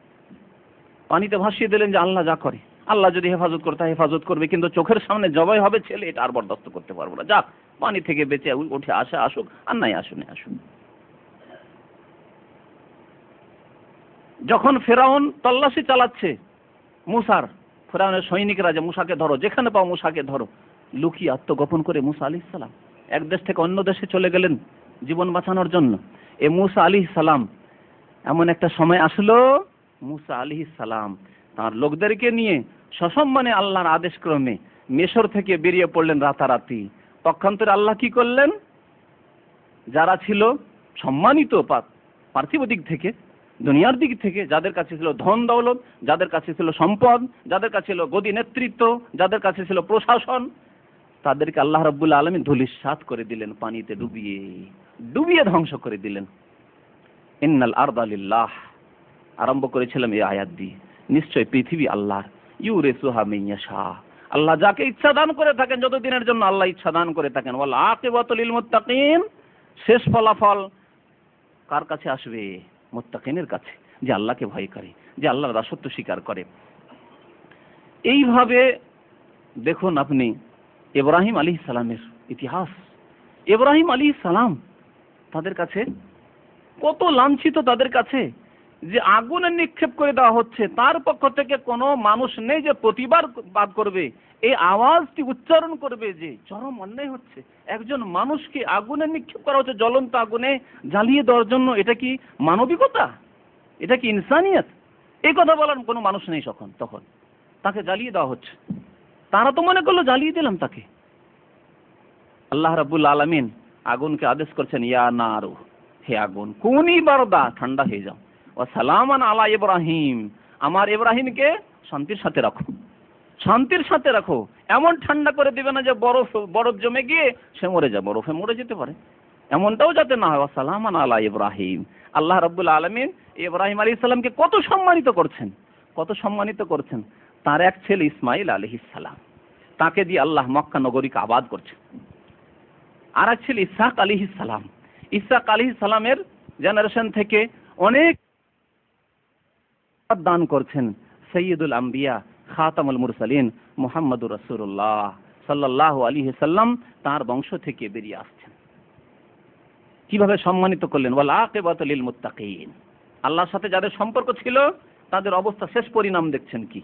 পানিতে ভাসিয়ে দিলেন, যে আল্লাহ যা করে, আল্লাহ যদি হেফাজত করতে হেফাজত করবে, কিন্তু চোখের সামনে জবাই হবে ছেলে, এটা আর বরদাস্ত করতে পারবো না, যাক পানি থেকে বেঁচে উঠে আসুক, আর নাই আসুন। যখন ফেরাউন তল্লাশি চালাচ্ছে মুসার, ফেরাউনের সৈনিকরা যে মুসাকে ধরো, যেখানে পাও মুসাকে ধরো, লুকিয়ে আত্মগোপন করে মুসা আলাইহিস সালাম এক দেশ থেকে অন্য দেশে চলে গেলেন জীবন বাঁচানোর জন্য। এ মুসা আলাইহিস সালাম, এমন একটা সময় আসলো, মুসা আলাইহিস সালাম তার লোকদেরকে নিয়ে সসম্মানে আল্লাহর আদেশ ক্রমে মিশর থেকে বেরিয়ে পড়লেন রাতারাতি। পক্ষান্তরে আল্লাহ কি করলেন? যারা ছিল সম্মানিত পার্থিব দিক থেকে, দুনিয়ার দিক থেকে, যাদের কাছে ছিল ধন দৌলত, যাদের কাছে ছিল সম্পদ, যাদের কাছে ছিল গদি নেতৃত্ব, যাদের কাছে ছিল প্রশাসন, তাদেরকে আল্লাহ রাব্বুল আলামিন ধূলিসাৎ করে দিলেন, পানিতে ডুবিয়ে ধ্বংস করে দিলেন। ইন্নাল আরদা লিল্লাহ, আরম্ভ করেছিলাম এই আয়াত দিয়ে, নিশ্চয় পৃথিবী আল্লাহর, ইউরিসুহা মান ইয়াশা, আল্লাহ যাকে ইচ্ছা দান করে থাকেন, যতদিনের জন্য আল্লাহ ইচ্ছা দান করে থাকেন। ওয়াল আকিবাতু লিল মুত্তাকিন, শেষ ফলাফল কার কাছে আসবে? মুত্তাকিনের কাছে, যে আল্লাহকে ভয় করে, যে আল্লাহর দাসত্ব স্বীকার করে। এইভাবে দেখুন আপনি ইব্রাহিম আলাইহিস সালামের ইতিহাস। ইব্রাহিম আলাইহিস সালাম তাদের কাছে কত লাঞ্ছিত, তাদের কাছে যে আগুনে নিক্ষেপ করে দেওয়া হচ্ছে, তার পক্ষ থেকে কোনো মানুষ নেই যে প্রতিবাদ করবে, এই আওয়াজটি উচ্চারণ করবে যে চরম অন্যায় হচ্ছে, একজন মানুষকে আগুনে নিক্ষেপ করা হচ্ছে, জ্বলন্ত আগুনে জ্বালিয়ে দেওয়ার জন্য। এটা কি মানবিকতা? এটা কি ইনসানিয়ত? এই কথা বলার কোনো মানুষ নেই তখন তাকে জ্বালিয়ে দেওয়া হচ্ছে। তারা তো মনে করলো জ্বালিয়ে দিলাম তাকে। আল্লাহ রাব্বুল আলামিন আগুনকে আদেশ করছেন, ইয়া নারু, হে আগুন, কুনি বারদা, ঠান্ডা হয়ে যাও, ওয়া সালামান আলা ইব্রাহিম, আমার ইব্রাহিমকে শান্তির সাথে রাখো, শান্তির সাথে রাখো। এমন ঠান্ডা করে দিবে না যে বরফ জমে গিয়ে সে মরে যায়, বরফে মরে যেতে পারে, এমনটাও যাতে না হয়। ওয়া সালামান আলা ইব্রাহিম, আল্লাহ রাব্বুল আলামিন ইব্রাহিম আলাইহিস সালামকে কত সম্মানিত করছেন। তার এক ছেলে ইসমাইল আলাইহিস সালাম, তাকে দিয়ে আল্লাহ মক্কা নগরীকে আবাদ করছেন। আর এক ছেলে ইসহাক আলাইহিস সালাম, ইসহাক আলাইহিস সালামের জেনারেশন থেকে অনেক দান করছেন সৈয়দুল আম্বিয়া খাতামুল মুরসালিন মুহাম্মদুর রাসূলুল্লাহ সাল্লাল্লাহু আলাইহি সাল্লাম, তার বংশ থেকে বেরিয়ে আসছেন। কিভাবে সম্মানিত করলেন? ওয়াল আকিবাতু লিল মুত্তাকিন, আল্লাহর সাথে যাদের সম্পর্ক ছিল তাদের অবস্থা, শেষ পরিণাম দেখছেন কি?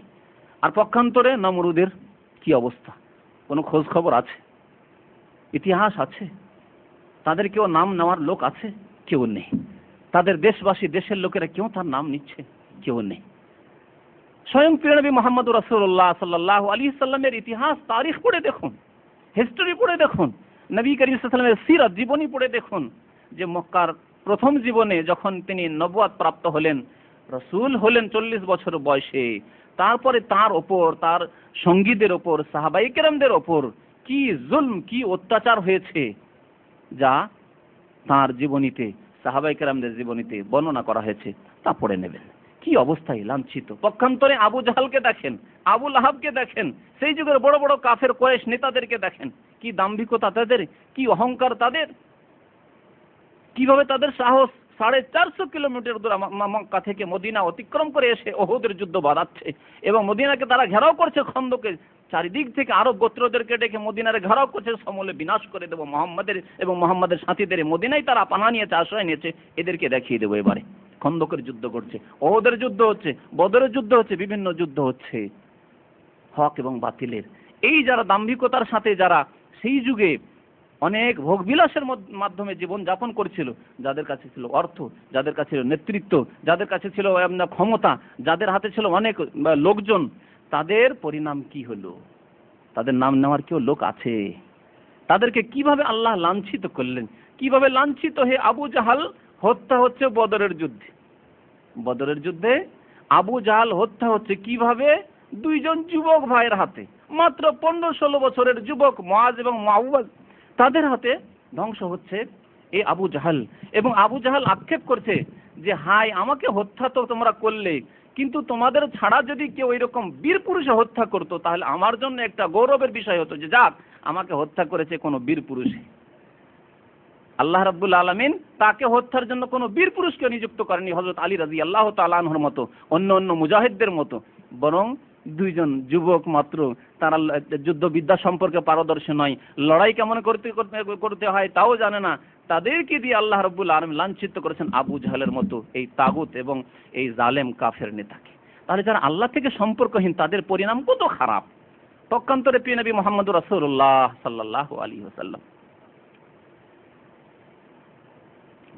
আর পক্ষান্তরে নমরুদের কি অবস্থা? কোনো খোঁজ খবর আছে? ইতিহাস আছে? তাদের কেউ নাম নেওয়ার লোক আছে? কেউ নেই। তাদের দেশবাসী, দেশের লোকেরা কেউ তার নাম নিচ্ছে? কেউ নেই। স্বয়ং প্রিয় নবী মুহাম্মদ রাসূলুল্লাহ সাল্লাল্লাহু আলাইহি সাল্লামের ইতিহাস, তারিখ পড়ে দেখুন, হিস্টরি পড়ে দেখুন, নবী করিম সাল্লাল্লাহু আলাইহি ওয়াসাল্লামের সিরাত, জীবনী পড়ে দেখুন, যে মক্কার প্রথম জীবনে যখন তিনি নবুয়ত প্রাপ্ত হলেন, রাসূল হলেন 40 বছর বয়সে, তারপরে তার ওপর, তার সঙ্গীদের ওপর, সাহাবায়ে কেরামদের ওপর কি জুলম, কি অত্যাচার হয়েছে, যা তার জীবনীতে, সাহাবায়ে কেরামদের জীবনীতে বর্ণনা করা হয়েছে, তা পড়ে নেবেন। কি অবস্থায় লাঞ্ছিত। পক্ষান্তরে আবু জাহালকে দেখেন, আবু লাহাবকে দেখেন, সেই যুগের বড় বড় কাফের কুরাইশ নেতাদেরকে দেখেন, কি দাম্ভিকতা তাদের, কি অহংকার তাদের, কিভাবে তাদের সাহস 450 কিলোমিটার দূর মক্কা থেকে মদিনা অতিক্রম করে এসে ওহুদের যুদ্ধ বাঁধাচ্ছে, এবং মদিনাকে তারা ঘেরাও করছে খন্দকে, চারিদিক থেকে আরব গোত্রদেরকে ডেকে মদিনারে ঘেরাও করছে, সমূলে বিনাশ করে দেবো মোহাম্মদের এবং মোহাম্মদের সাথীদের, মদিনায় তারা পানা নিয়েছে, আশ্রয় নিয়েছে, এদেরকে দেখিয়ে দেবো এবারে। খন্দকের যুদ্ধ করছে, ওহুদের যুদ্ধ হচ্ছে, বদরের যুদ্ধ হচ্ছে, বিভিন্ন যুদ্ধ হচ্ছে হক এবং বাতিলের। এই যারা দাম্ভিকতার সাথে, যারা সেই যুগে অনেক ভোগবিলাসের মাধ্যমে জীবন যাপন করেছিল, যাদের কাছে ছিল অর্থ, যাদের কাছে ছিল নেতৃত্ব, যাদের কাছে ছিল ক্ষমতা, যাদের হাতে ছিল অনেক লোকজন, তাদের পরিণাম কি হলো? তাদের নাম নেওয়ার কেউ লোক আছে? তাদেরকে কিভাবে আল্লাহ লাঞ্ছিত করলেন, কিভাবে লাঞ্ছিত হয়ে আবু জাহাল হত্যা হচ্ছে বদরের যুদ্ধে। বদরের যুদ্ধে আবু জাহাল হত্যা হচ্ছে কিভাবে? দুইজন যুবক ভাইয়ের হাতে, মাত্র 15-16 বছরের যুবক মুআজ এবং মুআওয়াজ, তাদের হাতে ধ্বংস হচ্ছে এই আবু জাহাল। এবং আবু জাহাল আক্ষেপ করছে যে হাই, আমাকে হত্যা তো তোমরা করলে, কিন্তু তোমাদের ছাড়া যদি কেউ এরকম বীর পুরুষে হত্যা করতো, তাহলে আমার জন্য একটা গৌরবের বিষয় হতো, যে যাক, আমাকে হত্যা করেছে কোনো বীর পুরুষে। আল্লাহ রাব্বুল আলামিন তাকে হত্যার জন্য কোনো বীর পুরুষকে নিযুক্ত করেনি, হযরত আলী রাদিয়াল্লাহু তাআলা আনহুর মতো, অন্য মুজাহিদদের মতো, বরং দুইজন যুবক মাত্র, তারা যুদ্ধবিদ্যা সম্পর্কে পারদর্শী নয়, লড়াই কেমন করতে হয় তাও জানে না, তাদেরকে দিয়ে আল্লাহ রাব্বুল আলামিন লাঞ্ছিত করেছেন আবু জাহেলের মতো এই তাগুত এবং এই জালেম কাফের নেতাকে। তাহলে যারা আল্লাহ থেকে সম্পর্কহীন, তাদের পরিণাম কত খারাপ। পক্ষান্তরে প্রিয় নবী মুহাম্মদ রাসূলুল্লাহ সাল্লাল্লাহু আলাইহি ওয়াসাল্লাম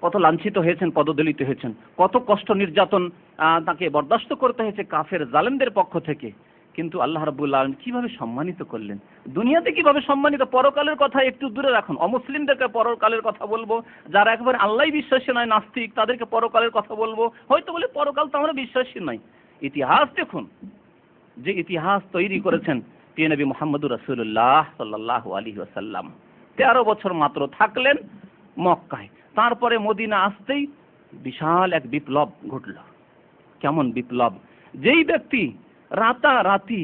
কত লাঞ্ছিত হয়েছেন, পদদলিত হয়েছেন, কত কষ্ট নির্যাতন তাকে বরদাস্ত করতে হয়েছে কাফের জালেমদের পক্ষ থেকে, কিন্তু আল্লাহ রাব্বুল আলামিন কিভাবে সম্মানিত করলেন, দুনিয়াতে কিভাবে সম্মানিত। পরকালের কথা একটু দূরে রাখুন, অমুসলিমদেরকে পরকালের কথা বলবো, যারা একবার আল্লাহই বিশ্বাসী নয়, নাস্তিক, তাদেরকে পরকালের কথা বলবো, হয়তো বলে পরকাল তো আমরা বিশ্বাসী নই। ইতিহাস দেখুন, যে ইতিহাস তৈরি করেছেন প্রিয় নবী মুহাম্মদুর রাসূলুল্লাহ সাল্লাল্লাহু আলাইহি ওয়াসাল্লাম। 13 বছর মাত্র থাকলেন মক্কায়, তারপরে মদিনা আসতেই বিশাল এক বিপ্লব ঘটল। কেমন বিপ্লব? যেই ব্যক্তি রাতারাতি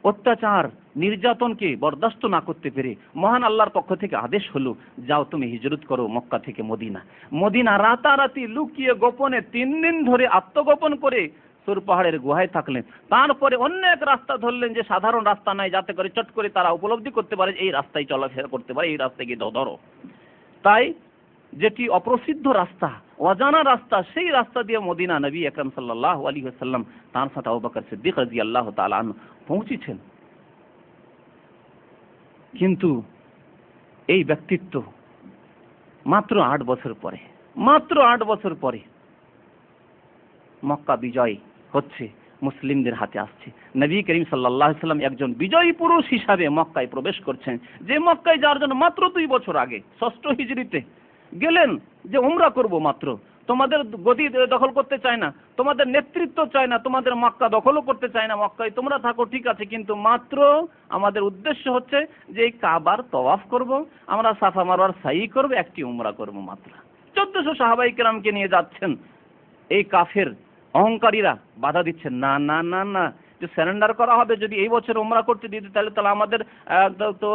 অত্যাচার নির্যাতনকে বরদাস্ত না করতে পেরে মহান আল্লাহর পক্ষ থেকে আদেশ হলো, যাও তুমি হিজরত করো মক্কা থেকে মদিনা। মদিনা রাতারাতি লুকিয়ে গোপনে 3 দিন ধরে আত্মগোপন করে সুর পাহাড়ের গুহায় থাকলেন। তারপরে অন্য এক রাস্তা ধরলেন, যে সাধারণ রাস্তা নাই, যাতে করে চট করে তারা উপলব্ধি করতে পারে এই রাস্তায় চলাফেরা করতে পারে, এই রাস্তায় গিয়ে ধরো। তাই যেটি অপ্রসিদ্ধ রাস্তা, অজানা রাস্তা, সেই রাস্তা দিয়ে মদিনা নবী আকরাম সাল্লাল্লাহু আলাইহি ওয়াসাল্লাম তার সাথে আবু বকর সিদ্দিক রাদিয়াল্লাহু তাআলা আনহু পৌঁছেছেন। কিন্তু এই ব্যক্তিত্ব মাত্র 8 বছর পরে মক্কা বিজয় হচ্ছে, মুসলিমদের হাতে আসছে। নবী করিম সাল্লাল্লাহু আলাইহি ওয়াসাল্লাম একজন বিজয়ী পুরুষ হিসাবে মক্কায় প্রবেশ করছেন, যে মক্কায় যাওয়ার জন্য মাত্র 2 বছর আগে 6ষ্ঠ হিজরিতে গেলেন, যে উমরা করব, মাত্র তোমাদের গদি দখল করতে চায় না, তোমাদের নেতৃত্ব চায় না, তোমাদের মক্কা দখলও করতে চায় না, মক্কায় তোমরা থাকো ঠিক আছে, কিন্তু মাত্র আমাদের উদ্দেশ্য হচ্ছে যে এই কাবার তওয়াফ করব, আমরা সাফা মারওয়ার সাই করব, একটি উমরা করব মাত্র। 1400 সাহাবায়ে কেরামকে নিয়ে যাচ্ছেন। এই কাফের অহংকারীরা বাধা দিচ্ছেন, না না না না, যে সারেন্ডার করা হবে, যদি এই বছর উমরা করতে দিতে তাহলে আমাদের তো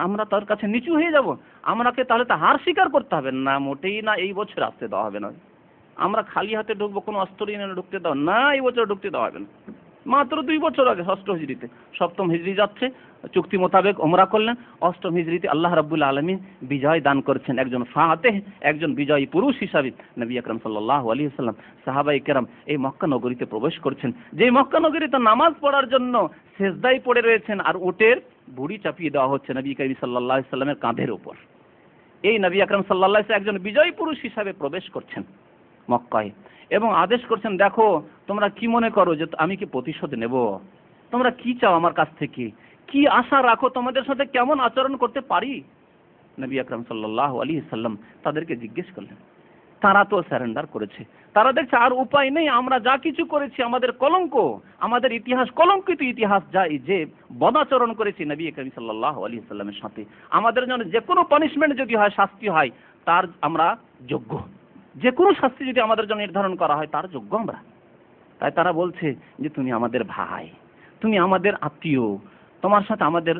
আমরা তার কাছে নিচু হয়ে যাব, আমাকে তাহলে তো হার স্বীকার করতে হবে না, মোটেই না, এই বছর আসতে দেওয়া হবে না, আমরা খালি হাতে ঢুকবো, কোনো অস্ত্র নিয়ে ঢুকতে দাও না, এই বছর ঢুকতে দেওয়া হবে না। মাত্র 2 বছর আগে, ষষ্ঠ হিজরিতে। সপ্তম হিজরি যাচ্ছে, চুক্তি মোতাবেক ওমরা করলেন। অষ্টম হিজরিতে আল্লাহ রাব্বুল আলামিন বিজয় দান করছেন, একজন ফাতেহ, একজন বিজয়ী পুরুষ হিসাবে নবী আকরাম সাল্লাল্লাহু আলাইহি ওয়াসাল্লাম, সাহাবায়ে কেরাম এই মক্কা নগরীতে প্রবেশ করছেন। যে মক্কা নগরীতে নামাজ পড়ার জন্য সেজদায় পড়ে রয়েছেন, আর উটের বুড়ি চাপিয়ে দেওয়া হচ্ছে নবী করিম সাল্লাল্লাহু আলাইহি ওয়াসাল্লামের কাঁধের উপর। এই নবী আকরাম সাল্লাল্লাহু আলাইহি ওয়াসাল্লাম একজন বিজয়ী পুরুষ হিসাবে প্রবেশ করছেন মক্কায়, এবং আদেশ করছেন, দেখো তোমরা কি মনে করো যে আমি কি প্রতিশোধ নেব? তোমরা কি চাও আমার কাছ থেকে? কি আশা রাখো? তোমাদের সাথে কেমন আচরণ করতে পারি? নবী আকরাম সাল্লাল্লাহু আলাইহি ওয়াসাল্লাম তাদেরকে জিজ্ঞেস করলেন। তারা তো স্যারেন্ডার করেছে, তারা দেখছে আর উপায় নেই, আমরা যা কিছু করেছি আমাদের কলঙ্ক, আমাদের ইতিহাস কলঙ্কিত ইতিহাস, যা যে বদাচরণ করেছি নবী করিম সাল্লাল্লাহু আলাইহি ওয়াসাল্লামের সাথে, আমাদের জন্য যে কোনো পানিশমেন্ট যদি হয়, শাস্তি হয়, তার আমরা যোগ্য, যে কোনো শাস্তি যদি আমাদের জন্য নির্ধারণ করা হয় তার যোগ্য আমরা। তাই তারা বলছে যে তুমি আমাদের ভাই, তুমি আমাদের আত্মীয়, তোমার সাথে আমাদের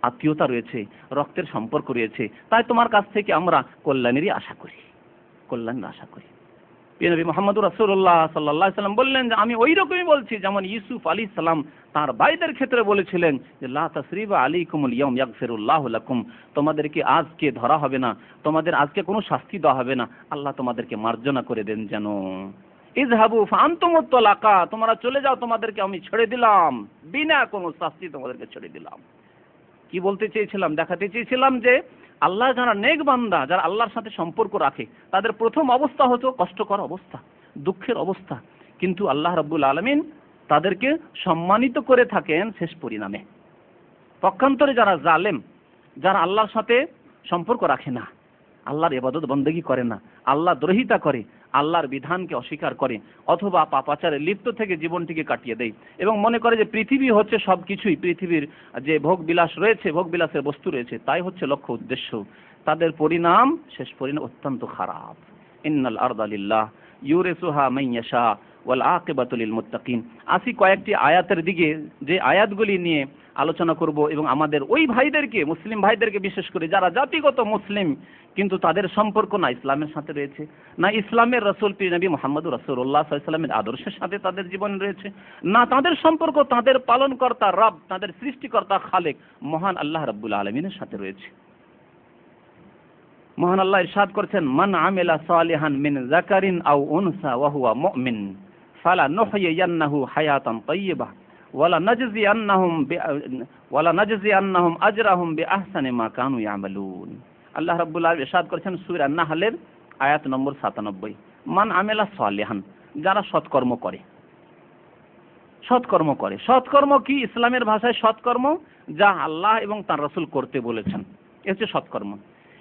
আত্মীয়তা রয়েছে, রক্তের সম্পর্ক রয়েছে, তাই তোমার কাছ থেকে আমরা কল্যাণেরই আশা করি, কল্যাণের আশা করি। প্রিয় নবী মুহাম্মদুর রাসূলুল্লাহ সাল্লাল্লাহু আলাইহি ওয়াসাল্লাম বললেন যে আমি ওই রকমই বলছি যেমন ইউসুফ আলাইহিস সালাম তার ভাইদের ক্ষেত্রে বলেছিলেন যে লা তাসরিবা আলাইকুমুল ইয়াউম ইয়াগফিরুল্লাহু লাকুম, তোমাদেরকে আজকে ধরা হবে না, তোমাদের আজকে কোনো শাস্তি দেওয়া হবে না, আল্লাহ তোমাদেরকে মার্জনা করে দেন যেন। ইযহাবু ফাআনতুমুত তালাকা, তোমরা চলে যাও, তোমাদেরকে আমি ছেড়ে দিলাম, বিনা কোনো শাস্তি তোমাদেরকে ছেড়ে দিলাম। কি বলতে চেয়েছিলাম? দেখাতে চেয়েছিলাম যে আল্লাহ যারা নেক বান্দা, যারা আল্লাহর সাথে সম্পর্ক রাখে, তাদের প্রথম অবস্থা হতো কষ্টকর অবস্থা, দুঃখের অবস্থা, কিন্তু আল্লাহ রাব্বুল আলামিন তাদেরকে সম্মানিত করে থাকেন শেষ পরিণামে। পক্ষান্তরে যারা জালেম, যারা আল্লাহর সাথে সম্পর্ক রাখে না, আল্লাহর ইবাদত বন্দেগী করে না, আল্লাহ দ্রোহিতা করে, আল্লাহর বিধানকে অস্বীকার করে, অথবা পাপাচারে লিপ্ত থেকে জীবনটিকে কাটিয়ে দেয় এবং মনে করে যে পৃথিবী হচ্ছে সবকিছুই, পৃথিবীর যে ভোগ বিলাস রয়েছে, ভোগ বিলাসের বস্তু রয়েছে, তাই হচ্ছে লক্ষ্য উদ্দেশ্য, তাদের পরিণাম, শেষ পরিণাম অত্যন্ত খারাপ। ইন্নাল আরদা লিল্লাহ ইউরিসুহা মান ইয়াশা ওয়াল আকিবাতু লিল মুত্তাকিন। আসি কয়েকটি আয়াতের দিকে, যে আয়াতগুলি নিয়ে আলোচনা করব এবং আমাদের ওই ভাইদেরকে, মুসলিম ভাইদেরকে বিশেষ করে যারা জাতিগত মুসলিম কিন্তু তাদের সম্পর্ক না ইসলামের সাথে রয়েছে, না ইসলামের রাসূল পীর নবী মুহাম্মদুর রাসূলুল্লাহ সাল্লাল্লাহু আলাইহি ওয়াসাল্লামের আদর্শের সাথে তাদের জীবন রয়েছে, না তাদের সম্পর্ক তাদের পালনকর্তা রব, তাদের সৃষ্টিকর্তা খালেক মহান আল্লাহ রাব্বুল আলামিনের সাথে রয়েছে। মহান আল্লাহ ইরশাদ করেছেন, মান আমিলা সালিহান মিন যাকারিন আও উনসা ওয়া হুয়া মুমিন ফালানুহয়িয়ান্নাহু হায়াতান তাইয়্যিবাহ ওয়ালা নাজজিয়ান্নাহুম আজরাহুম বিআহসানি মা কানু ইয়ামালুন। আল্লাহ রাব্বুল আলামিন ইরশাদ করেছেন সূরা আন-নাহলের আয়াত নম্বর 97, মান আমিলা সালিহান, যারা সৎকর্ম করে। সৎকর্ম করে, সৎকর্ম কি? ইসলামের ভাষায় সৎকর্ম যা আল্লাহ এবং তার রাসূল করতে বলেছেন, এ হচ্ছে সৎকর্ম।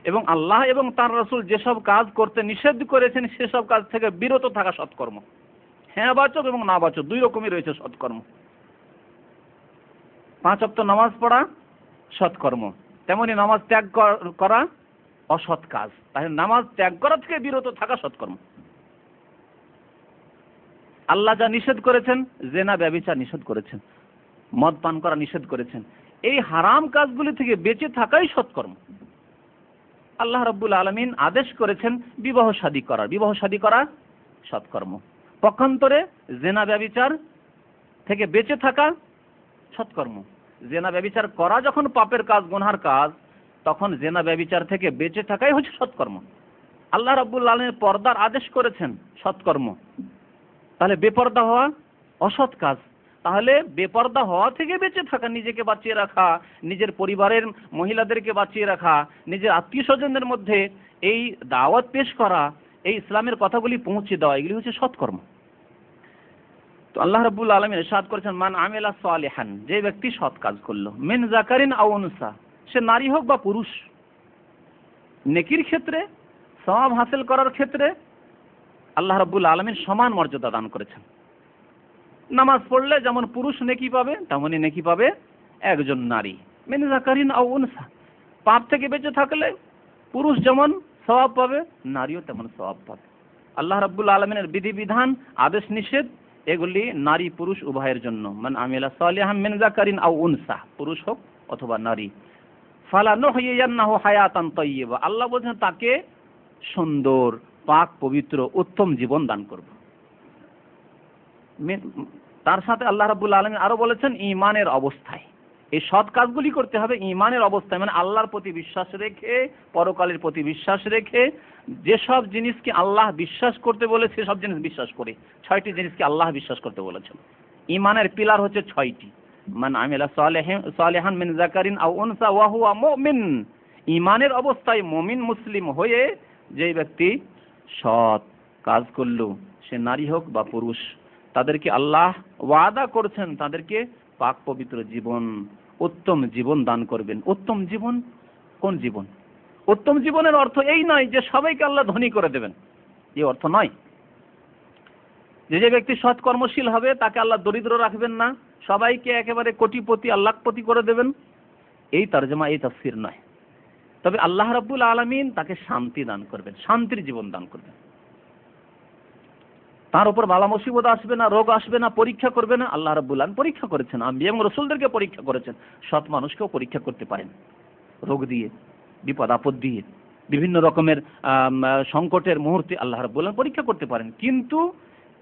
এবং আল্লাহ এবং তার রাসূল যেসব কাজ করতে নিষেধ করেছেন সেসব কাজ থেকে বিরত থাকা সৎকর্ম। হ্যাঁ বাচক এবং না বাচক দুই রকমই রয়েছে সৎকর্ম। 5 ওয়াক্ত নামাজ পড়া সৎকর্ম, তেমনি নামাজ ত্যাগ করা অসৎ কাজ। তাহলে নামাজ ত্যাগ করা থেকে বিরত থাকা সৎকর্ম। আল্লাহ যা নিষেধ করেছেন, জেনা ব্যভিচার নিষেধ করেছেন, মদ পান করা নিষেধ করেছেন, এই হারাম কাজগুলি থেকে বেঁচে থাকাই সৎকর্ম। আল্লাহ রাব্বুল আলামিন আদেশ করেছেন বিবাহ শাদী করা সৎকর্ম। পক্ষান্তরে জেনা ব্যভিচার থেকে বেঁচে থাকা সৎকর্ম। জেনা ব্যভিচার করা যখন পাপের কাজ, গুনহার কাজ, তখন জেনা ব্যভিচার থেকে বেঁচে থাকাই হচ্ছে সৎকর্ম। আল্লাহ রাব্বুল আলামিন পর্দার আদেশ করেছেন সৎকর্ম, তাহলে বেপর্দা হওয়া অসৎ কাজ। তাহলে বেপর্দা হওয়া থেকে বেঁচে থাকা, নিজেকে বাঁচিয়ে রাখা, নিজের পরিবারের মহিলাদেরকে বাঁচিয়ে রাখা, নিজের আত্মীয় স্বজনদের মধ্যে এই দাওয়াত পেশ করা, এই ইসলামের কথাগুলি পৌঁছে দেওয়া, এগুলি হচ্ছে সৎকর্ম। তো আল্লাহ রাব্বুল আলামিন ইরশাদ করেছেন, মান আমিলা সালিহান, যে ব্যক্তি সৎ কাজ করলো, মিন যাকারিন আও উনসা, সে নারী হোক বা পুরুষ, নেকির ক্ষেত্রে, সওয়াব হাসিল করার ক্ষেত্রে আল্লাহ রাব্বুল আলামিন সমান মর্যাদা দান করেছেন। নামাজ পড়লে যেমন পুরুষ নেকি পাবে, তেমনি নেকি পাবে একজন নারী। মিন যাকারিন আও উনসা, পাপ থেকে বেঁচে থাকলে পুরুষ যেমন সওয়াব পাবে, নারীও তেমন সওয়াব পাবে। আল্লাহ রাব্বুল আলামিনের বিধিবিধান, আদেশ নিষেধ, এগুলি নারী পুরুষ উভয়ের জন্য। মান আমিলা সালিহান মিন যাকারিন আও উনসা, পুরুষ হোক অথবা নারী, ফালানুহয়িয়ান্নাহু হায়াতান তাইয়্যিবা, আল্লাহ বলেছেন তাকে সুন্দর, পাক, পবিত্র, উত্তম জীবন দান করব। তার সাথে আল্লাহ রাব্বুল আলামিন আরো বলেছেন ঈমানের অবস্থায়। এই সৎ কাজগুলি করতে হবে ঈমানের অবস্থায়, মানে আল্লাহর প্রতি বিশ্বাস রেখে, পরকালের প্রতি বিশ্বাস রেখে, যেসব জিনিসকে আল্লাহ বিশ্বাস করতে বলেছে সেসব জিনিস বিশ্বাস করে। 6টি জিনিসকে আল্লাহ বিশ্বাস করতে বলেছেন। ঈমানের পিলার হচ্ছে 6টি। মান আমিলা সালিহান মিন যাকারিন আও উনসা ওয়া হুয়া মুমিন। ঈমানের অবস্থায় মুমিন মুসলিম হয়ে যে ব্যক্তি সৎ কাজ করলো, সে নারী হোক বা পুরুষ, তাদেরকে আল্লাহ ওয়াদা করছেন তাদেরকে পাক পবিত্র জীবন, উত্তম জীবন দান করবেন। উত্তম জীবন কোন জীবন? উত্তম জীবনের অর্থ এই নয় যে সবাইকে আল্লাহ ধনী করে দেবেন, এই অর্থ নয়। যে ব্যক্তি সৎ কর্মশীল হবে তাকে আল্লাহ দরিদ্র রাখবেন না, সবাইকে একেবারে কোটিপতি আল্লাহপতি করে দেবেন, এই তরজমা, এই তাফসীর নয়। তবে আল্লাহ রাব্বুল আলামিন তাকে শান্তি দান করবেন, শান্তির জীবন দান করবেন। তার উপর বালা মুসিবত আসবে না, রোগ আসবে না, পরীক্ষা করবে না। আল্লাহ রাব্বুল আলামিন পরীক্ষা করেছেন, আম্বিয়া এবং রাসূলদেরকে পরীক্ষা করেছেন, সৎ মানুষকেও পরীক্ষা করতে পারেন, রোগ দিয়ে, বিপদ আপদ দিয়ে, বিভিন্ন রকমের সংকটের মুহূর্তে আল্লাহ রাব্বুল আলামিন পরীক্ষা করতে পারেন। কিন্তু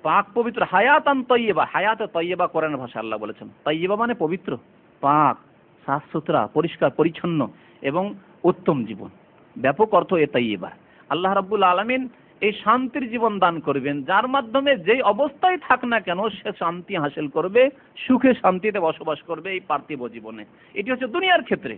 পাক পবিত্র হায়াতান তয়্যিবা, হায়াতে তয়্যিবা কোরআনের ভাষায় আল্লাহ বলেছেন। তয়্যিবা মানে পবিত্র, পাক, সাফ সুতরা, পরিষ্কার পরিচ্ছন্ন এবং উত্তম জীবন, ব্যাপক অর্থ এ তয়্যিবা। আল্লাহ রাব্বুল আলামিন এই শান্তির জীবন দান করবেন, যার মাধ্যমে যেই অবস্থায় থাক না কেন সে শান্তি হাসিল করবে, সুখে শান্তিতে বসবাস করবে এই পার্থিব জীবনে। এটি হচ্ছে দুনিয়ার ক্ষেত্রে।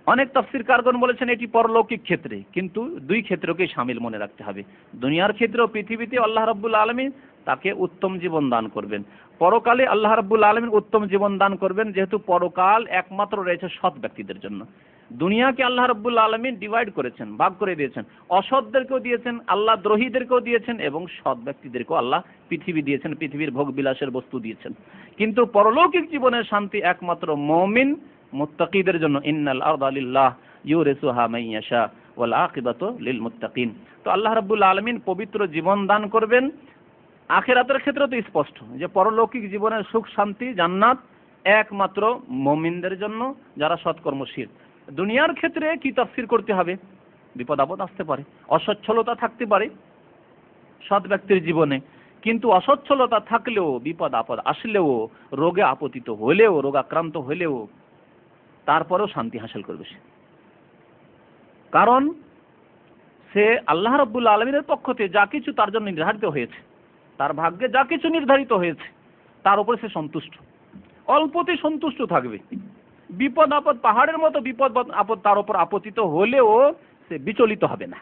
অনেক তাফসীরকারগণ বলেছেন এটি পরলৌকিক ক্ষেত্রে, কিন্তু দুই ক্ষেত্রকেই শামিল মনে রাখতে হবে। দুনিয়ার ক্ষেত্রেও পৃথিবীতে আল্লাহ রাব্বুল আলামিন তাকে উত্তম জীবন দান করবেন, পরকালে আল্লাহ রাব্বুল আলামিন উত্তম জীবন দান করবেন, যেহেতু পরকাল একমাত্র রয়েছে সৎ ব্যক্তিদের জন্য। দুনিয়াকে আল্লাহ রাব্বুল আলামিন ডিভাইড করেছেন, ভাগ করে দিয়েছেন, অসৎদেরকেও দিয়েছেন, আল্লাহ দ্রোহীদেরকেও দিয়েছেন এবং সৎ ব্যক্তিদেরকেও আল্লাহ পৃথিবী দিয়েছেন, পৃথিবীর ভোগ বিলাসের বস্তু দিয়েছেন। কিন্তু পরলৌকিক জীবনের শান্তি একমাত্র মুমিন মুত্তাকিদের জন্য। ইন্নাল আরদা লিল্লাহ ইউরিসুহা মান ইয়াশা ওয়াল আকিবাতু লিল মুত্তাকিন। তো আল্লাহ রাব্বুল আলামিন পবিত্র জীবন দান করবেন। আখিরাতের ক্ষেত্রে তো স্পষ্ট যে পরলৌকিক জীবনের সুখ শান্তি জান্নাত একমাত্র মুমিনদের জন্য, যারা সৎকর্মশীল। দুনিয়ার ক্ষেত্রে কি তাফসীর করতে হবে? বিপদ আপদ আসতে পারে, অসচ্ছলতা থাকতে পারে সৎ ব্যক্তির জীবনে, কিন্তু অসচ্ছলতা থাকলেও, বিপদ আপদ আসলেও, রোগে আপতিত হলেও, রোগাক্রান্ত হলেও তারপরেও শান্তি হাসিল করবে সে। কারণ সে আল্লাহ রাব্বুল আলামিনের পক্ষ থেকে যা কিছু তার জন্য নির্ধারিত হয়েছে, তার ভাগ্যে যা কিছু নির্ধারিত হয়েছে তার উপরে সে সন্তুষ্ট, অল্পতে সন্তুষ্ট থাকবে। বিপদ আপদ পাহাড়ের মতো বিপদ আপদ তার উপর আপতিত হলেও সে বিচলিত হবে না,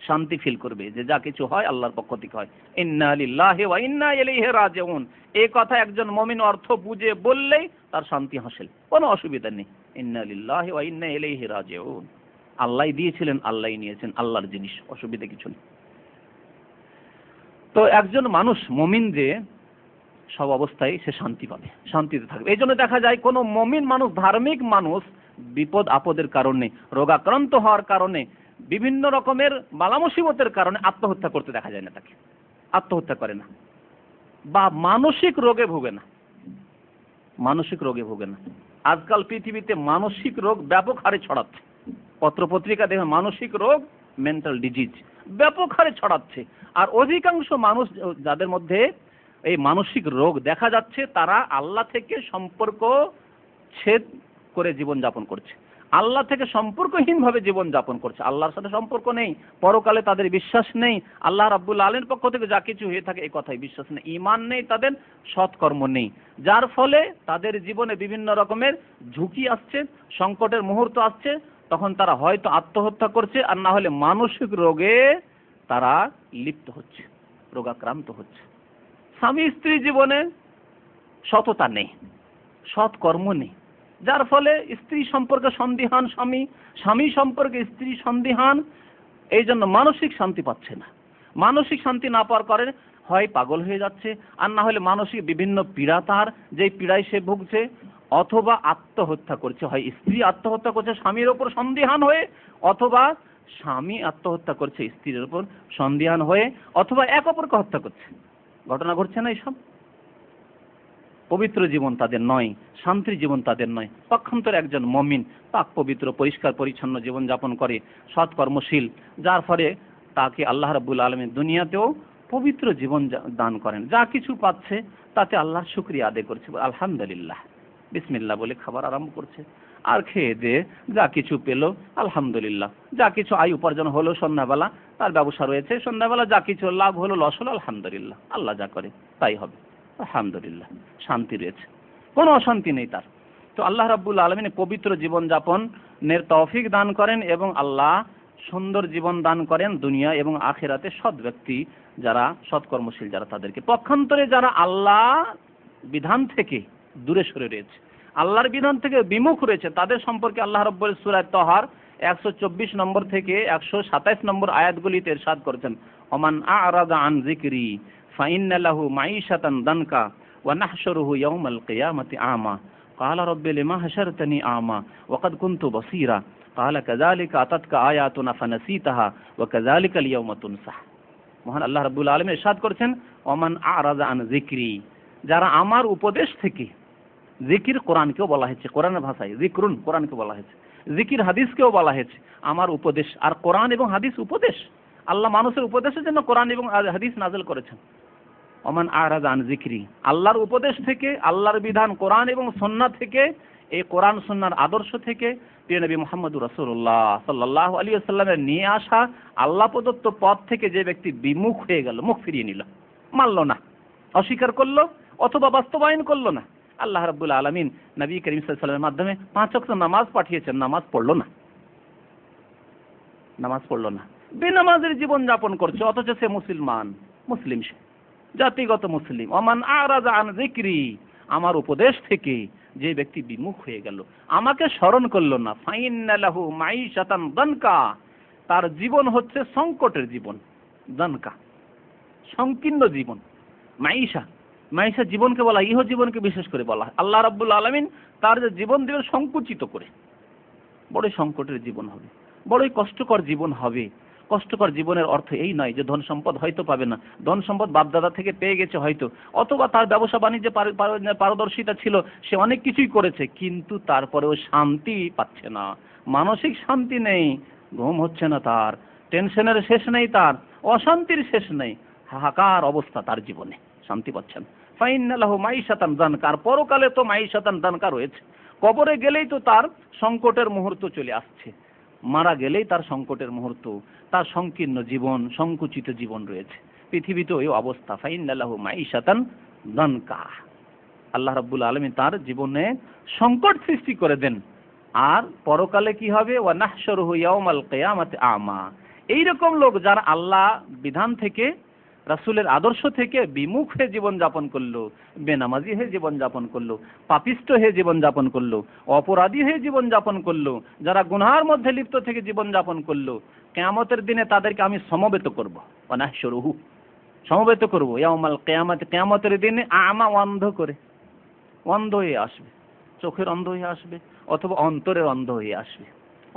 শান্তি ফিল করবে যে যা কিছু হয় আল্লাহর পক্ষ থেকে হয়। ইন্না লিল্লাহি ওয়া ইন্না ইলাইহি রাজিউন, এই কথা একজন মুমিন অর্থ বুঝে বললেই তার শান্তি হাসিল, কোনো অসুবিধা নেই। ইন্না লিল্লাহি ওয়া ইন্না ইলাইহি রাজিউন, আল্লাহই দিয়েছিলেন, আল্লাহই নিয়েছেন, আল্লাহর জিনিস, অসুবিধা কিছু নেই। তো একজন মানুষ মুমিন যে সব অবস্থায় সে শান্তি পাবে, শান্তিতে থাকবে। এই জন্য দেখা যায় কোনো মুমিন মানুষ, ধার্মিক মানুষ বিপদ আপদের কারণে, রোগাক্রান্ত হওয়ার কারণে, বিভিন্ন রকমের বালা মুসিবতের কারণে আত্মহত্যা করতে দেখা যায় না, তাকে আত্মহত্যা করে না, বা মানসিক রোগে ভোগে না, মানসিক রোগে ভোগে না। আজকাল পৃথিবীতে মানসিক রোগ ব্যাপক হারে ছড়াচ্ছে, পত্রপত্রিকা দেখে মানসিক রোগ, মেন্টাল ডিজিজ ব্যাপক হারে ছড়াচ্ছে। আর অধিকাংশ মানুষ যাদের মধ্যে এই মানসিক রোগ দেখা যাচ্ছে, তারা আল্লাহ থেকে সম্পর্ক ছেদ করে জীবন যাপন করছে, আল্লাহ থেকে সম্পর্কহীনভাবে জীবন যাপন করছে, আল্লাহর সাথে সম্পর্ক নেই, পরকালে তাদের বিশ্বাস নেই, আল্লাহ রাব্বুল আলামিনের পক্ষ থেকে যা কিছু হয়ে থাকে এই কথায় বিশ্বাস নেই, ঈমান নেই, তাদের সৎকর্ম নেই, যার ফলে তাদের জীবনে বিভিন্ন রকমের ঝুঁকি আসছে, সংকটের মুহূর্ত আসছে, তখন তারা হয়তো আত্মহত্যা করছে, আর না হলে মানসিক রোগে তারা লিপ্ত হচ্ছে, রোগাক্রান্ত হচ্ছে। স্বামী স্ত্রী জীবনে সততা নেই, সৎকর্ম নেই, যার ফলে স্ত্রী সম্পর্কে সন্দিহান স্বামী, স্বামী সম্পর্কে স্ত্রী সন্দিহান, এই জন্য মানসিক শান্তি পাচ্ছে না। মানসিক শান্তি না পাওয়ার কারণে হয় পাগল হয়ে যাচ্ছে, আর না হলে মানসিক বিভিন্ন পীড়া, তার যেই পীড়ায় সে ভুগছে, অথবা আত্মহত্যা করছে, হয় স্ত্রী আত্মহত্যা করছে স্বামীর ওপর সন্দিহান হয়ে, অথবা স্বামী আত্মহত্যা করছে স্ত্রীর উপর সন্দিহান হয়ে, অথবা এক অপরকে হত্যা করছে। ঘটনা ঘটছে না এইসব? পবিত্র জীবন তাদের নয়, শান্তির জীবন তাদের নয়। পক্ষান্তরে একজন মুমিন পাক পবিত্র পরিষ্কার পরিচ্ছন্ন জীবন যাপন করে, সৎকর্মশীল, যার ফলে তাকে আল্লাহ রাব্বুল আলামিন দুনিয়াতেও পবিত্র জীবন দান করেন, যা কিছু পাচ্ছে তাতে আল্লাহর শুকরিয়া আদায় করছে, আলহামদুলিল্লাহ বিসমিল্লাহ বলে খাবার আরম্ভ করছে, আর খেয়ে দিয়ে যা কিছু পেল আলহামদুলিল্লাহ, যা কিছু আয় উপার্জন হলো সন্ধ্যাবেলা, তার ব্যবসা রয়েছে, সন্ধ্যাবেলা যা কিছু লাভ হলো লস হলো আলহামদুলিল্লাহ, আল্লাহ যা করে তাই হবে আলহামদুলিল্লাহ, শান্তি রয়েছে, কোনো অশান্তি নেই তার। তো আল্লাহ রাব্বুল আলামিন পবিত্র জীবন যাপনের তৌফিক দান করেন এবং আল্লাহ সুন্দর জীবন দান করেন দুনিয়া এবং আখিরাতে সৎ ব্যক্তি যারা সৎকর্মশীল যারা তাদেরকে। পক্ষান্তরে যারা আল্লাহ বিধান থেকে দূরে সরে রয়েছে, আল্লাহর বিধান থেকে বিমুখ রয়েছে, তাদের সম্পর্কে আল্লাহ রাব্বুল সূরা তাহার 124 নম্বর থেকে 127 নম্বর আয়াতগুলিতে ইরশাদ করেছেন, ওমান আ'রাদা আন যিকরি ফাইন্না লাহু মাঈশাতান দানকা ওয়া নাহশুরুহু ইয়াওমাল কিয়ামাতি আমা ক্বালা রাব্বি লিমা হাশারতানি আমা ওয়া ক্বাদ কুনতু বাসীরা ক্বালা কাযালিকা আতাতকা আয়াতুনা ফানাসীতাহা ওয়া কাযালিকাল ইয়াওমা তুনসা। মহান আল্লাহ রাব্বুল আলামিন ইরশাদ করেছেন, ওমান আ'রাদা আন যিকরি, যারা আমার উপদেশ থেকে, জিকির কোরআনকেও বলা হয়েছে, কোরআনের ভাষায় জিকরুন কোরআনকে বলা হয়েছে, জিকির হাদিসকেও বলা হয়েছে, আমার উপদেশ, আর কোরআন এবং হাদিস উপদেশ, আল্লাহ মানুষের উপদেশের জন্য কোরআন এবং হাদিস নাযিল করেছেন। ওমান আ'রাদা আন যিকরি, আল্লাহর উপদেশ থেকে, আল্লাহর বিধান কোরআন এবং সুন্নাহ থেকে, এই কোরআন সুন্নাহর আদর্শ থেকে প্রিয় নবী মুহাম্মদুর রাসূলুল্লাহ সাল্লাল্লাহু আলাইহি ওয়াসাল্লামের নিয়ে আসা আল্লাহ প্রদত্ত পথ থেকে যে ব্যক্তি বিমুখ হয়ে গেল, মুখ ফিরিয়ে নিল, মানল না, অস্বীকার করলো অথবা বাস্তবায়ন করলো না, আল্লাহ রাব্বুল আলামিন নবী করিম সাল্লাল্লাহু আলাইহি ওয়াসাল্লামের মাধ্যমে 5 ওয়াক্ত নামাজ পাঠিয়েছেন, নামাজ পড়লো না, বেনামাজের জীবন যাপন করছে, অথচ সে মুসলমান, মুসলিম, সে জাতিগত মুসলিম। ওমান আ'রাদা আন যিকরি, আমার উপদেশ থেকে যে ব্যক্তি বিমুখ হয়ে গেল, আমাকে স্মরণ করলো না, ফাইন্না লাহু মাঈশাতান দানকা, তার জীবন হচ্ছে সংকটের জীবন, দানকা সংকীর্ণ জীবন। মাঈশা জীবনকে বলা, ইহ জীবনকে বিশেষ করে বলা হয়। আল্লাহ রাব্বুল আলামিন তার যে জীবন দেবেন সংকুচিত করে, বড় সংকটের জীবন হবে, বড়ই কষ্টকর জীবন হবে। কষ্টকর জীবনের অর্থ এই নয় যে ধন সম্পদ হয়তো পাবে না, ধন সম্পদ বাপদাদা থেকে পেয়ে গেছে হয়তো, অথবা তার ব্যবসা বাণিজ্যে পারদর্শিতা ছিল, সে অনেক কিছুই করেছে, কিন্তু তারপরেও শান্তি পাচ্ছে না, মানসিক শান্তি নেই, ঘুম হচ্ছে না তার, টেনশনের শেষ নেই, তার অশান্তির শেষ নেই, হাহাকার অবস্থা তার জীবনে, শান্তি পাচ্ছেন। ফাইন্না লাহু মাঈশাতান দানকা, আর পরকালে তো মাঈশাতান দানকা রয়েছে, কবরে গেলেই তো তার সংকটের মুহূর্ত চলে আসছে, মারা গেলেই তার সংকটের মুহূর্ত, তার সংকীর্ণ জীবন, সংকুচিত জীবন রয়েছে, পৃথিবীতে ওই অবস্থা। ফাইন্না লাহু মাঈশাতান দানকা, আল্লাহ রাব্বুল আলামিন তার জীবনে সংকট সৃষ্টি করে দেন। আর পরকালে কি হবে, ওয়া নাহশুরুহু ইয়াওমাল কিয়ামাতি আমা, এইরকম লোক যারা আল্লাহ বিধান থেকে, রাসূলের আদর্শ থেকে বিমুখ হয়ে জীবন যাপন করলো, বেনামাজি হয়ে জীবন যাপন করলো, পাপিষ্ট হয়ে জীবন যাপন করলো, অপরাধী হয়ে জীবন যাপন করলো, যারা গুনাহের মধ্যে লিপ্ত থেকে জীবন যাপন করলো, কিয়ামতের দিনে তাদেরকে আমি সমবেত করব, ওয়ানাহশুরুহু সমবেত করব, ইয়াউমাল কিয়ামাতি, কিয়ামতের দিনে আমা, অন্ধ করে, অন্ধ হয়ে আসবে, চোখের অন্ধ হয়ে আসবে, অথবা অন্তরের অন্ধ হয়ে আসবে,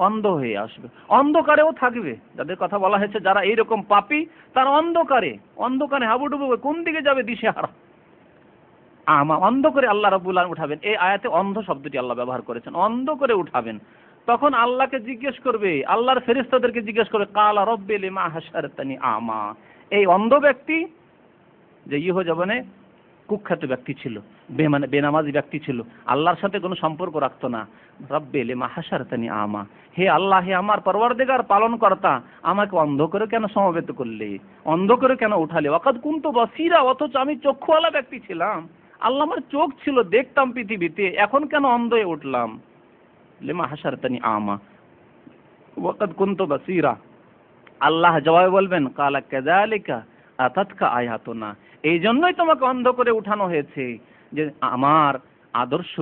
অন্ধ হয়ে আসবে, অন্ধকারেও থাকবে। যাদের কথা বলা হয়েছে যারা এইরকম পাপী, তার অন্ধকারে হাবুডুবু, কোন দিকে যাবে দিশেহারা, আমা, অন্ধ করে আল্লাহ রাব্বুল আলামিন উঠাবেন। এই আয়াতে অন্ধ শব্দটি আল্লাহ ব্যবহার করেছেন, অন্ধ করে উঠাবেন। তখন আল্লাহকে জিজ্ঞেস করবে, আল্লাহর ফেরেশতাদেরকে জিজ্ঞেস করবে, কালা রব্বি লিমা হাশারতানি আমা, এই অন্ধ ব্যক্তি যে জীবনে কুখ্যাত ব্যক্তি ছিল, বেনামাজি ব্যক্তি ছিল, আল্লাহর সাথে কোনো সম্পর্ক রাখতো না, রব্বি লিমা হাশারতানি আমা, হে আল্লাহ, হে আমার পরওয়ারদিগার, পালনকর্তা, আমাকে অন্ধ করে কেন সমবেত করলে, অন্ধ করে কেন উঠালে, ওয়াকাদ কুনতু বাসীরা, অথচ আমি চক্ষুওয়ালা ব্যক্তি ছিলাম, আল্লাহ আমার চোখ ছিল, দেখতাম পৃথিবীতে, এখন কেন অন্ধ হয়ে উঠলাম, লিমা হাশারতানি আমা ওয়াকাদ কুনতু বাসীরা। আল্লাহ জবাবে বলবেন, কালা কাযালিকা আতাতকা আয়াতুনা, এই জন্যই তোমাকে অন্ধ করে উঠানো হয়েছে যে আমার আদর্শ,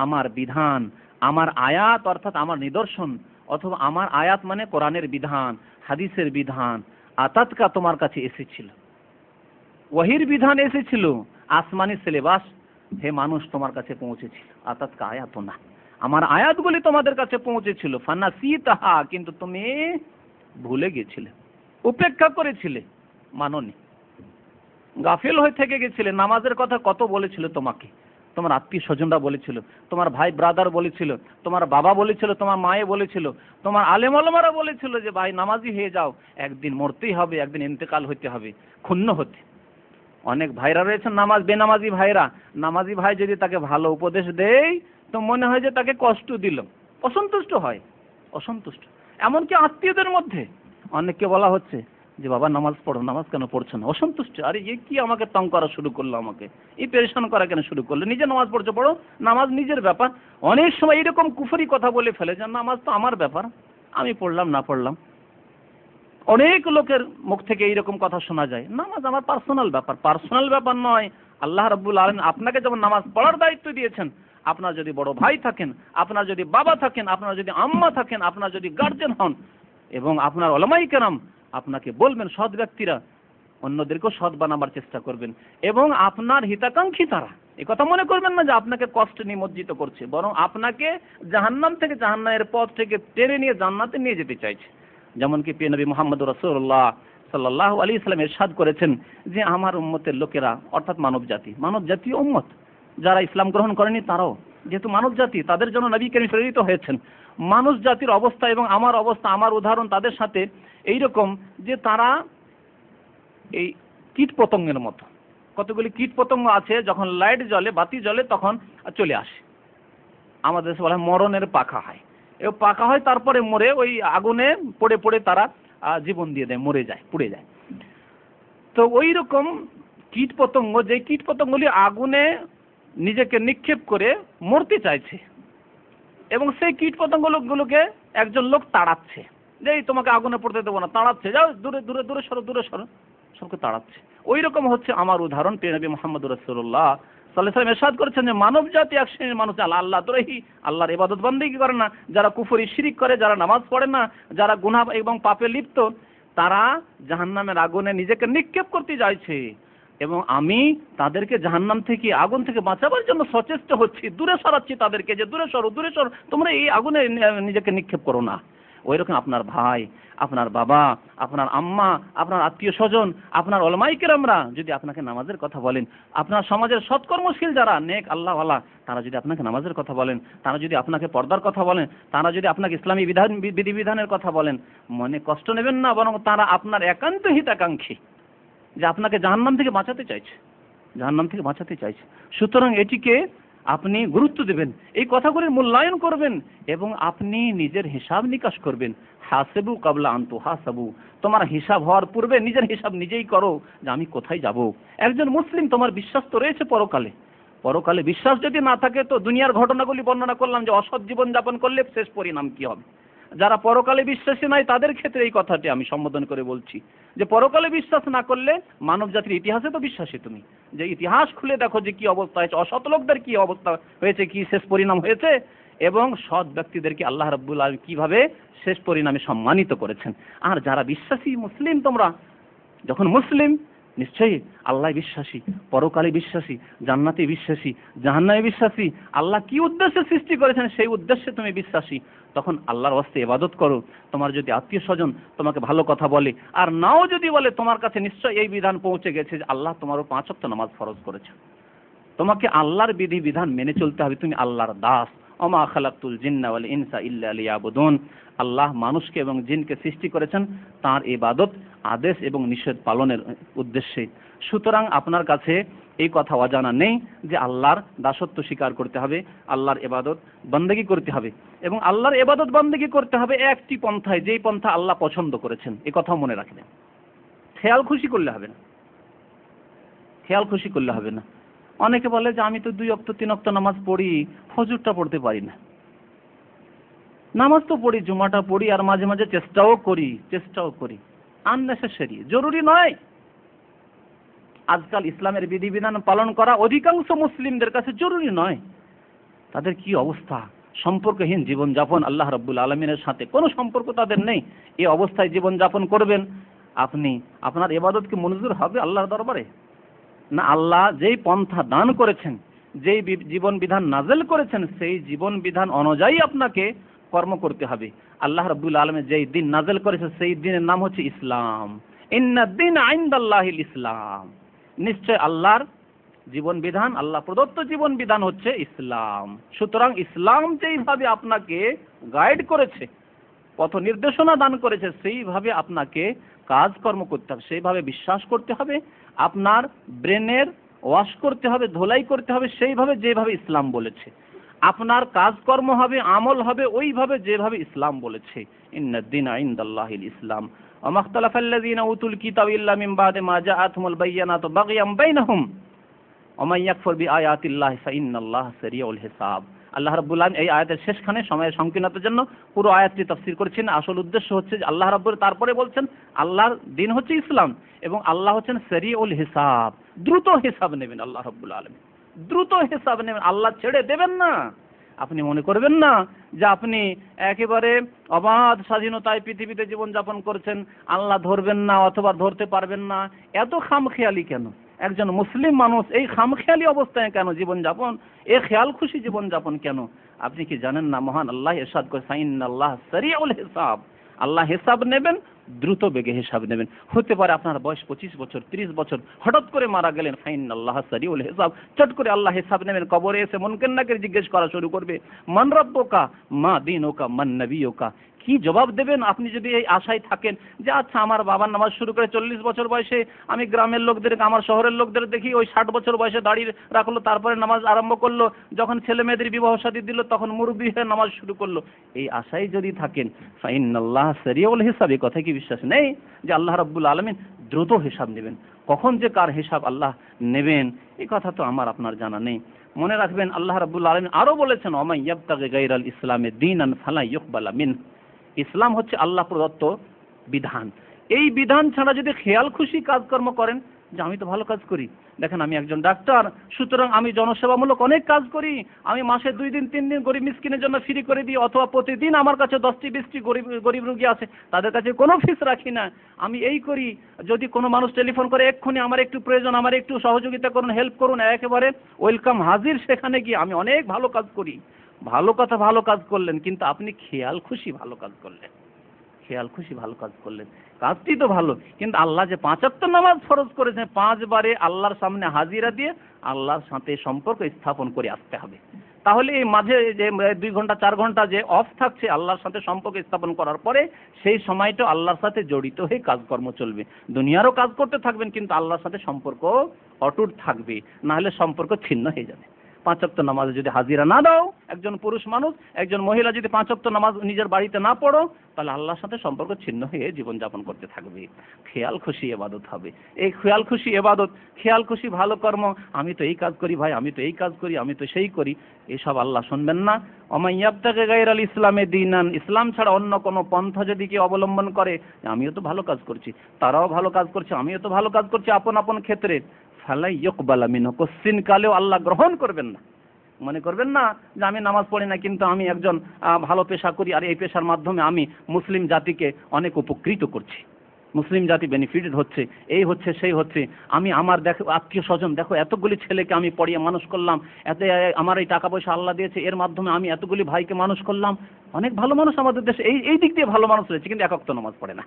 আমার বিধান, আমার আয়াত, অর্থাৎ আমার নিদর্শন, অথবা আমার আয়াত মানে কোরআনের বিধান, হাদিসের বিধান, আতাতকা তোমার কাছে এসেছিল, ওয়াহির বিধান এসেছিল, আসমানি সিলেবাস হে মানুষ তোমার কাছে পৌঁছেছিল, আতাতকা আয়াতুনা, আমার আয়াতগুলি তোমাদের কাছে পৌঁছেছিল, ফানাসিতাহা, কিন্তু তুমি ভুলে গেছিলে, উপেক্ষা করেছিলে, মানোনি, গাফিল হয়ে থেকে গেছিলে, নামাজের কথা কত বলেছিল তোমাকে, তোমার আত্মীয় স্বজনরা বলেছিল, তোমার ভাই ব্রাদার বলেছিল, তোমার বাবা বলেছিল, তোমার মায়ে বলেছিল, তোমার আলেম ওলামারা বলেছিল যে ভাই নামাজি হয়ে যাও, একদিন মরতেই হবে, একদিন ইন্তেকাল হতে হবে, ক্ষুণ্ণ হতে। অনেক ভাইরা রয়েছেন নামাজ বেনামাজি ভাইরা, নামাজি ভাই যদি তাকে ভালো উপদেশ দেয় তো মনে হয় যে তাকে কষ্ট দিল, অসন্তুষ্ট হয়, অসন্তুষ্ট। এমনকি আত্মীয়দের মধ্যে অনেককে বলা হচ্ছে যে বাবা নামাজ পড়ো, নামাজ কেন পড়ছো না, অসন্তুষ্ট। আরে এ কি আমাকে তং করা শুরু করলো, আমাকে এই পেরেশান করা কেন শুরু করলো, নিজে নামাজ পড়ছো পড়ো, নামাজ নিজের ব্যাপার। অনেক সময় এরকম কুফরি কথা বলে ফেলে যে নামাজ তো আমার ব্যাপার, আমি পড়লাম না পড়লাম। অনেক লোকের মুখ থেকে এইরকম কথা শোনা যায়, নামাজ আমার পার্সোনাল ব্যাপার। পার্সোনাল ব্যাপার নয়, আল্লাহ রাব্বুল আলামিন আপনাকে যেমন নামাজ পড়ার দায়িত্ব দিয়েছেন, আপনার যদি বড় ভাই থাকেন, আপনার যদি বাবা থাকেন, আপনার যদি আম্মা থাকেন, আপনার যদি গার্জেন হন, এবং আপনার ওলামায়ে কেরাম আপনাকে বলবেন, সৎ ব্যক্তিরা অন্যদেরকেও সৎ বানাবার চেষ্টা করবেন, এবং আপনার হিতাকাঙ্ক্ষী তারা, এ কথা মনে করবেন না যে আপনাকে কষ্ট নিমজ্জিত করছে, বরং আপনাকে জাহান্নাম থেকে, জাহান্নামের পথ থেকে টেনে নিয়ে জান্নাতে নিয়ে যেতে চাইছে। যেমন কি প্রিয় নবী মুহাম্মদ রাসূলুল্লাহ সাল্লাল্লাহু আলাইহি সাল্লাম ইরশাদ করেছেন যে আমার উম্মতের লোকেরা, অর্থাৎ মানব জাতীয় উম্মত, যারা ইসলাম গ্রহণ করেনি তারাও যেহেতু মানব জাতি, তাদের জন্য নবী করিম প্রেরিত হয়েছেন। মানুষ জাতির অবস্থা এবং আমার অবস্থা, আমার উদাহরণ তাদের সাথে এইরকম যে তারা এই কীট পতঙ্গের মতো। কতগুলি কীট পতঙ্গ আছে, যখন লাইট জ্বলে, বাতি জ্বলে, তখন চলে আসে। আমাদের দেশে বলা হয় মরণের পাখা হয়, এও পাকা হয়, তারপরে মরে ওই আগুনে পড়ে পড়ে তারা জীবন দিয়ে দেয়, মরে যায়, পুড়ে যায়। তো ওই রকম কীট পতঙ্গ, যে কীট পতঙ্গগুলি আগুনে নিজেকে নিক্ষেপ করে মরতে চাইছে, এবং সেই কীট পতঙ্গগুলোকে একজন লোক তাড়াচ্ছে, যে এই তোমাকে আগুনে পড়তে দেবো না, তাড়াচ্ছে, যাও দূরে দূরে দূরে সরো, দূরে সরো, সবকে তাড়াচ্ছে। ওই রকম হচ্ছে আমার উদাহরণ। প্রিয় নবী মুহাম্মদ রাসূলুল্লাহ সাল্লাল্লাহু আলাইহি ওয়াসাল্লাম ইরশাদ করেছেন যে মানব জাতি এক শ্রেণীর মানুষ আল্লাহ দ্রোহী, আল্লাহর ইবাদত বন্দেগী করে না, যারা কুফরি শিরিক করে, যারা নামাজ পড়ে না, যারা গুনাহ এবং পাপে লিপ্ত, তারা জাহান্নামের আগুনে নিজেকে নিক্ষেপ করতে যাচ্ছে, এবং আমি তাদেরকে জাহান্নাম থেকে, আগুন থেকে বাঁচাবার জন্য সচেষ্ট হচ্ছি, দূরে সরাচ্ছি তাদেরকে, যে দূরে সরো, দূরে সরো, তোমরা এই আগুনে নিজেকে নিক্ষেপ করো না। ওই রকম আপনার ভাই, আপনার বাবা, আপনার আম্মা, আপনার আত্মীয় স্বজন, আপনার ওলামায়ে কেরামরা যদি আপনাকে নামাজের কথা বলেন, আপনার সমাজের সৎকর্মশীল যারা নেক আল্লাহওয়ালা, তারা যদি আপনাকে নামাজের কথা বলেন, তারা যদি আপনাকে পর্দার কথা বলেন, তারা যদি আপনাকে ইসলামী বিধিবিধানের কথা বলেন, মনে কষ্ট নেবেন না, বরং তারা আপনার একান্ত হিতাকাঙ্ক্ষী, যে আপনাকে জাহান্নাম থেকে বাঁচাতে চাইছে, জাহান্নাম থেকে বাঁচাতে চাইছে। সুতরাং এটিকে আপনি গুরুত্ব দেবেন, এই কথাগুলির মূল্যায়ন করবেন, এবং আপনি নিজের হিসাব নিকাশ করবেন। হাসিবু কাবলা আন তুহাসাবু, তোমার হিসাব হওয়ার পূর্বে নিজের হিসাব নিজেই করো যে আমি কোথায় যাব। একজন মুসলিম, তোমার বিশ্বাস তো রয়েছে পরকালে, পরকালে বিশ্বাস যদি না থাকে তো দুনিয়ার ঘটনাগুলি বর্ণনা করলাম যে অসৎ জীবন যাপন করলে শেষ পরিণাম কি হবে। যারা পরকালে বিশ্বাসী নাই তাদের ক্ষেত্রে এই কথাটি আমি সম্বোধন করে বলছি, যে পরকালে বিশ্বাস না করলে মানব জাতির ইতিহাসে তো বিশ্বাসী তুমি, যে ইতিহাস খুলে দেখো যে কি অবস্থা হয়েছে, অসৎ লোকদের কি অবস্থা হয়েছে, কি শেষ পরিণাম হয়েছে, এবং সৎ ব্যক্তিদেরকে আল্লাহ রাব্বুল আলামিন কিভাবে শেষ পরিণামে সম্মানিত করেছেন। আর যারা বিশ্বাসী মুসলিম, তোমরা যখন মুসলিম, নিশ্চয়ই আল্লাহ বিশ্বাসী, পরকালে বিশ্বাসী, জান্নাতে বিশ্বাসী, জাহান্নামে বিশ্বাসী, আল্লাহ কি উদ্দেশ্যে সৃষ্টি করেছেন সেই উদ্দেশ্যে তুমি বিশ্বাসী, তখন আল্লাহর ওয়াস্তে ইবাদত করো। তোমার যদি আত্মীয় স্বজন তোমাকে ভালো কথা বলে, আর নাও যদি বলে, তোমার কাছে নিশ্চয় এই বিধান পৌঁছে গেছে যে আল্লাহ তোমার 5 ওয়াক্ত নামাজ ফরজ করেছে, তোমাকে আল্লাহর বিধান মেনে চলতে হবে, তুমি আল্লাহর দাস। ওমা খালাকতুল জিন্না ওয়াল ইনসা ইল্লা লিয়াবুদুন, আল্লাহ মানুষকে এবং জিনকে সৃষ্টি করেছেন তার ইবাদত, আদেশ এবং নিষেধ পালনের উদ্দেশ্যে। সুতরাং আপনার কাছে এই কথা অজানা নেই যে আল্লাহর দাসত্ব স্বীকার করতে হবে, আল্লাহর ইবাদত বন্দেগী করতে হবে, এবং আল্লাহর ইবাদত বন্দেগী করতে হবে একটি পন্থায়, যেই পন্থা আল্লাহ পছন্দ করেছেন। এই কথাও মনে রাখবেন। খেয়াল খুশি করলে হবে না, খেয়াল খুশি করলে হবে না। অনেকে বলে যে আমি তো 2 ওয়াক্ত 3 ওয়াক্ত নামাজ পড়ি, ফজরটা পড়তে পারি না। নামাজ তো পড়ি, জুমাটা পড়ি, আর মাঝে মাঝে চেষ্টাও করি, আননেসেসারি, জরুরি নয়। আজকাল ইসলামের বিধিবিধান পালন করা অধিকাংশ মুসলিমদের কাছে জরুরি নয়। তাদের কি অবস্থা, সম্পর্কহীন জীবনযাপন, আল্লাহ রাব্বুল আলামিনের সাথে কোনো সম্পর্ক তাদের নেই। এই অবস্থায় জীবনযাপন করবেন আপনি, আপনার ইবাদত কি মঞ্জুর হবে আল্লাহর দরবারে? না, আল্লাহ যেই পন্থা দান করেছেন, যেই জীবন বিধান নাজেল করেছেন, সেই জীবন বিধান অনুযায়ী আপনাকে কর্ম করতে হবে। আল্লাহ রাব্বুল আলামিন যেই দিন নাজেল করেছে সেই দিনের নাম হচ্ছে ইসলাম। ইন্নাদ দীন ইনদাল্লাহিল ইসলাম, নিশ্চয় আল্লাহর জীবন বিধান, আল্লাহ প্রদত্ত জীবন বিধান হচ্ছে ইসলাম। সুতরাং ইসলাম যেইভাবে আপনাকে গাইড করেছে, পথ নির্দেশনা দান করেছে, সেইভাবে আপনাকে কাজকর্ম করতে হবে, সেইভাবে বিশ্বাস করতে হবে, আপনার ব্রেনের ওয়াশ করতে হবে, ধোলাই করতে হবে সেইভাবে যেভাবে ইসলাম বলেছে। আপনার কাজকর্ম হবে, আমল হবে ওইভাবে যেভাবে ইসলাম বলেছে। ইন্নাদ-দীনা ইনদাল্লাহিল ইসলাম ওয়া মাখতালাফাল্লাযীনা উতুল কিতাবা ইল্লা মিন বা'দি মা জাআতহুমুল বায়্যিনাতু বাগয়াম বাইনাহুম ওয়া মান ইয়াকফুর বিআয়াতিল্লাহি ফাইন্নাল্লাহা সারিউল হিসাব। আল্লাহ রাব্বুল আলামিন এই আয়াতের শেষখানে সময়ের সংকীর্ণতার জন্য পুরো আয়াতটি তাফসীর করেছেন। আসল উদ্দেশ্য হচ্ছে যে আল্লাহ রাব্বুল তারপরে বলছেন আল্লাহর দিন হচ্ছে ইসলাম এবং আল্লাহ হচ্ছেন সারিউল হিসাব, দ্রুত হিসাব নেবেন। আল্লাহ রাব্বুল আলামিন দ্রুত হিসাব নেবেন, আল্লাহ ছেড়ে দেবেন না। আপনি মনে করবেন না যে আপনি একেবারে অবাধ স্বাধীনতায় পৃথিবীতে জীবনযাপন করছেন, আল্লাহ ধরবেন না অথবা ধরতে পারবেন না। এত খামখেয়ালি কেন? একজন মুসলিম মানুষ এই খামখেয়ালি অবস্থায় কেন জীবনযাপন, এ খেয়াল খুশি জীবনযাপন কেন? আপনি কি জানেন না মহান আল্লাহ ইরশাদ করেছেন ইন্নাল্লাহ সারিউল হিসাব, আল্লাহ হিসাব নেবেন, দ্রুত বেগে হিসাব নেবেন। হতে পারে আপনার বয়স 25 বছর 30 বছর, হঠাৎ করে মারা গেলেন, ফাইনাল্লাহ সারিউল হিসাব, চট করে আল্লাহ হিসাব নেবেন। কবরে এসে মুনকার নাকির জিজ্ঞেস করা শুরু করবে, মান রাব্বুকা মা দীনুকা মান নবিয়ুকা। কি জবাব দেবেন আপনি যদি এই আশায় থাকেন যে আচ্ছা আমার বাবার নামাজ শুরু করে 40 বছর বয়সে, আমি গ্রামের লোকদের, আমার শহরের লোকদের দেখি ওই 60 বছর বয়সে দাড়ি রাখলো, তারপরে নামাজ আরম্ভ করলো, যখন ছেলে মেয়েদের বিবাহ শাদী দিল তখন মুরব্বি হয়ে নামাজ শুরু করলো। এই আশায় যদি থাকেন, ফাইনাল্লাহ সারিউল হিসাব, এই কথা কি বিশ্বাস নেই যে আল্লাহ রাব্বুল আলামিন দ্রুত হিসাব নেবেন? কখন যে কার হিসাব আল্লাহ নেবেন এই কথা তো আমার আপনার জানা নেই। মনে রাখবেন আল্লাহ রাব্বুল আলামিন আরো বলেছেন ওয়া মান ইয়াবতাগি গায়রাল ইসলামে দীনান ফালা ইউকবালা মিন। ইসলাম হচ্ছে আল্লাহ প্রদত্ত বিধান। এই বিধান ছাড়া যদি খেয়াল খুশি কাজকর্ম করেন যে আমি তো ভালো কাজ করি, দেখেন আমি একজন ডাক্তার, সুতরাং আমি জনসেবামূলক অনেক কাজ করি, আমি মাসে 2 দিন 3 দিন গরিব মিসকিনের জন্য ফ্রি করে দিই, অথবা প্রতিদিন আমার কাছে 10টি 20টি গরিব রোগী আছে, তাদের কাছে কোনো ফিস রাখি না, আমি এই করি। যদি কোনো মানুষ টেলিফোন করে এক্ষুনি আমার একটু প্রয়োজন, আমার একটু সহযোগিতা করুন, হেল্প করুন, একেবারে ওয়েলকাম হাজির সেখানে গিয়ে, আমি অনেক ভালো কাজ করি। ভালো কথা, ভালো কাজ করলেন, কিন্তু আপনি খেয়াল খুশি ভালো কাজ করলেন, খেয়াল খুশি ভালো কাজ করলেন, কাজটি তো ভালো, কিন্তু আল্লাহ যে 5 ওয়াক্ত নামাজ ফরজ করেছেন, 5 বারে আল্লাহর সামনে হাজিরা দিয়ে আল্লাহর সাথে সম্পর্ক স্থাপন করে আসতে হবে। তাহলে এই মাঝে যে 2 ঘন্টা 4 ঘন্টা যে অফ থাকছে আল্লাহর সাথে সম্পর্ক স্থাপন করার পরে, সেই সময়টা আল্লাহর সাথে জড়িত হয়ে কাজকর্ম চলবে। দুনিয়ারও কাজ করতে থাকবেন কিন্তু আল্লাহর সাথে সম্পর্ক অটুট থাকবে, না হলে সম্পর্ক ছিন্ন হয়ে যাবে। 5 ওয়াক্ত নামাজে যদি হাজিরা না দাও, একজন পুরুষ মানুষ, একজন মহিলা যদি 5 ওয়াক্ত নামাজ নিজের বাড়িতে না পড়ো, তাহলে আল্লাহর সাথে সম্পর্ক ছিন্ন হয়ে জীবনযাপন করতে থাকবে। খেয়াল খুশি ইবাদত হবে, এই খেয়াল খুশি ইবাদত, খেয়াল খুশি ভালো কর্ম, আমি তো এই কাজ করি ভাই, আমি তো এই কাজ করি, আমি তো সেই করি, এসব আল্লাহ শুনবেন না। ওয়া ইয়াবতাগি গায়রাল ইসলামে দীনান, ইসলাম ছাড়া অন্য কোনো পন্থা যদি কেউ অবলম্বন করে, আমিও তো ভালো কাজ করছি, তারাও ভালো কাজ করছে, আমিও তো ভালো কাজ করছি, আপন আপন ক্ষেত্রে, ফালা ইউকবালা মিনহু, কোশ্চিন কালেও আল্লাহ গ্রহণ করবেন না। মনে করবেন না যে আমি নামাজ পড়ি না কিন্তু আমি একজন ভালো পেশা করি, আর এই পেশার মাধ্যমে আমি মুসলিম জাতিকে অনেক উপকৃত করছি, মুসলিম জাতি বেনিফিটেড হচ্ছে, এই হচ্ছে সেই হচ্ছে, আমি আমার দেখো আত্মীয় স্বজন, দেখো এতগুলি ছেলেকে আমি পড়িয়ে মানুষ করলাম, এত আমার এই টাকা পয়সা আল্লাহ দিয়েছে, এর মাধ্যমে আমি এতগুলি ভাইকে মানুষ করলাম। অনেক ভালো মানুষ আমাদের দেশে এই দিক দিয়ে ভালো মানুষ রয়েছে, কিন্তু এক ওয়াক্ত নামাজ পড়ে না।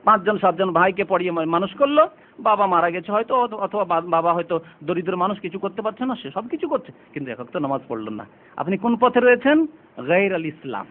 5 জন 7 জন ভাইকে পড়িয়ে মানুষ করলো, বাবা মারা গেছে হয়তো, অথবা বাবা হয়তো দরিদ্র মানুষ, কিছু করতে পারছে না, সে সব কিছু করছে, কিন্তু এক ওয়াক্ত নামাজ পড়লেন না। আপনি কোন পথে রয়েছেন? গায়রাল ইসলাম,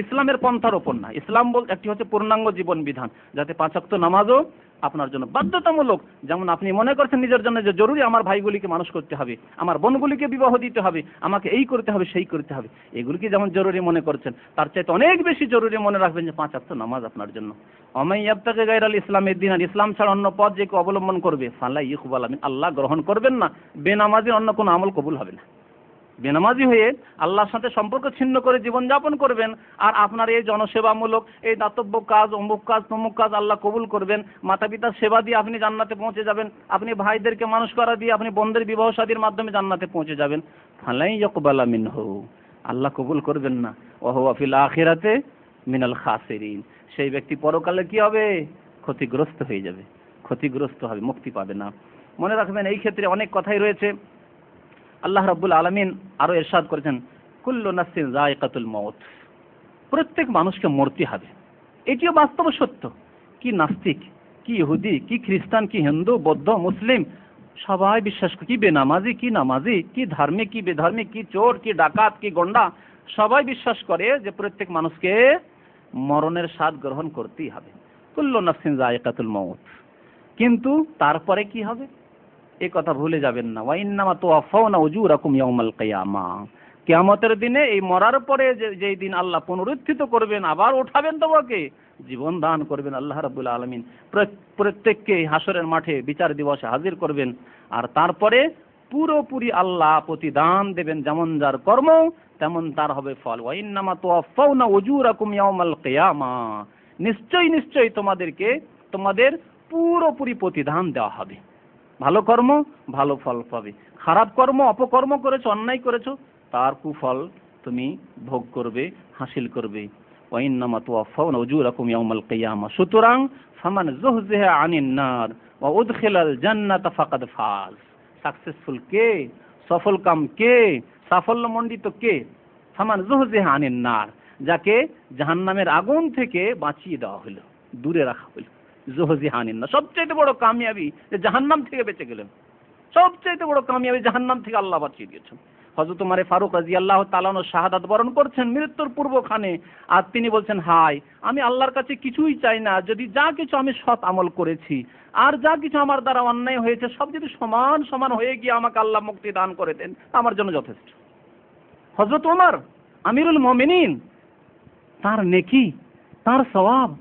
ইসলামের পন্থার ওপর না। ইসলাম বলতে একটি হচ্ছে পূর্ণাঙ্গ জীবন বিধান, যাতে 5 ওয়াক্ত নামাজও আপনার জন্য বাধ্যতামূলক। যেমন আপনি মনে করছেন নিজের জন্য যে জরুরি আমার ভাইগুলিকে মানুষ করতে হবে, আমার বোনগুলিকে বিবাহ দিতে হবে, আমাকে এই করতে হবে সেই করতে হবে, এগুলিকে যেমন জরুরি মনে করছেন, তার চাইতে অনেক বেশি জরুরি মনে রাখবেন যে 5 ওয়াক্ত নামাজ আপনার জন্য। ওয়া মান ইয়াবতাগি গায়রাল ইসলামে দীনান, ইসলাম ছাড়া অন্য পথ যে কেউ অবলম্বন করবে, ফালা ইউকবালা মিন, আল্লাহ গ্রহণ করবেন না। বেনামাজির অন্য কোনো আমল কবুল হবে না। বেনামাজি হয়ে আল্লাহর সাথে সম্পর্ক ছিন্ন করে জীবনযাপন করবেন, আর আপনার এই জনসেবামূলক, এই দাতব্য কাজ, অমুক কাজ তমুক কাজ আল্লাহ কবুল করবেন। মাতা পিতার সেবা দিয়ে আপনি জান্নাতে পৌঁছে যাবেন, আপনি ভাইদেরকে মানুষ করা দিয়ে আপনি বোনদের বিবাহ শাদীর মাধ্যমে জান্নাতে পৌঁছে যাবেন। ফালা ইউকবালা মিনহু, আল্লাহ কবুল করবেন না। ওয়া হুয়া ফিল আখিরাতে মিনাল খাসিরিন, সেই ব্যক্তি পরকালে কি হবে? ক্ষতিগ্রস্ত হয়ে যাবে, ক্ষতিগ্রস্ত হবে, মুক্তি পাবে না। মনে রাখবেন এই ক্ষেত্রে অনেক কথাই রয়েছে। আল্লাহ রাব্বুল আলামিন আরো ইরশাদ করেছেন, কুল্লু নাফসিন যায়িকাতুল মউত, প্রত্যেক মানুষকে মরতে হবে। এটিও বাস্তব সত্য। কি নাস্তিক, কি ইহুদি, কি খ্রিস্টান, কি হিন্দু, বৌদ্ধ, মুসলিম, সবাই বিশ্বাস করে, কি বেনামাজি কি নামাজি, কি ধার্মিক কি বেধার্মিক, কি চোর কি ডাকাত কি গন্ডা, সবাই বিশ্বাস করে যে প্রত্যেক মানুষকে মরণের স্বাদ গ্রহণ করতেই হবে। কুল্লু নাফসিন যায়িকাতুল মউত। কিন্তু তারপরে কি হবে এই কথা ভুলে যাবেন না। ওয়া ইন্নামা তুওয়াফাউনা উজুরাকুম ইয়াউমাল কিয়ামা। কিয়ামতের দিনে এই মরার পরে যেই দিন আল্লাহ পুনরুত্থিত করবেন, আবার উঠাবেন তোমাকে, জীবন দান করবেন আল্লাহ রাব্বুল আলামিন, প্রত্যেককে হাসরের মাঠে বিচার দিবসে হাজির করবেন। আর তারপরে পুরোপুরি আল্লাহ প্রতিদান দেবেন, যেমন যার কর্ম তেমন তার হবে ফল। ওয়া ইন্নামা তুওয়াফাউনা উজুরাকুম ইয়াউমাল কিয়ামা। নিশ্চয়ই নিশ্চয়ই তোমাদেরকে তোমাদের পুরোপুরি প্রতিদান দেওয়া হবে। ভালো কর্ম ভালো ফল পাবে, খারাপ কর্ম অপকর্ম করেছো অন্যায় করেছো তার কুফল তুমি ভোগ করবে, হাসিল করবে। ওয়া ইন্নামা তুওয়াফাউনা উজুরাকুম ইয়াউমাল কিয়ামা। সুতরাং ফামান যুহজিহা আনিন নার ওয়া উদখিলাল জান্নাতা ফাকাদ ফাজ। সাকসেসফুল কে, সফলকাম কে, সাফল্যমণ্ডিত কে? ফামান যুহজিহা আনিন নার, যাকে জাহান্নামের আগুন থেকে বাঁচিয়ে দেওয়া হলো, দূরে রাখা হলো। যুহজিহা আনিন নার, সবচেয়ে বড় কামিয়াবি যে জাহান্নাম থেকে বেঁচে গেলেন, সবচেয়ে বড় কামিয়াবি জাহান্নাম থেকে আল্লাহ বাঁচিয়ে দিয়েছেন। হযরত ওমর ফারুক রাদিয়াল্লাহু তাআলা শাহাদাত বরণ করছেন মৃত্যুর পূর্বক্ষণে, আর তিনি বলছেন, হায় আমি আল্লাহর কাছে কিছুই চাই না, যদি যা কিছু আমি সৎ আমল করেছি আর যা কিছু আমার দ্বারা অন্যায় হয়েছে সব যদি সমান সমান হয়ে গিয়ে আমাকে আল্লাহ মুক্তি দান করে দেন আমার জন্য যথেষ্ট। হযরত ওমর আমিরুল মুমিনিন, তার নেকি তার সওয়াব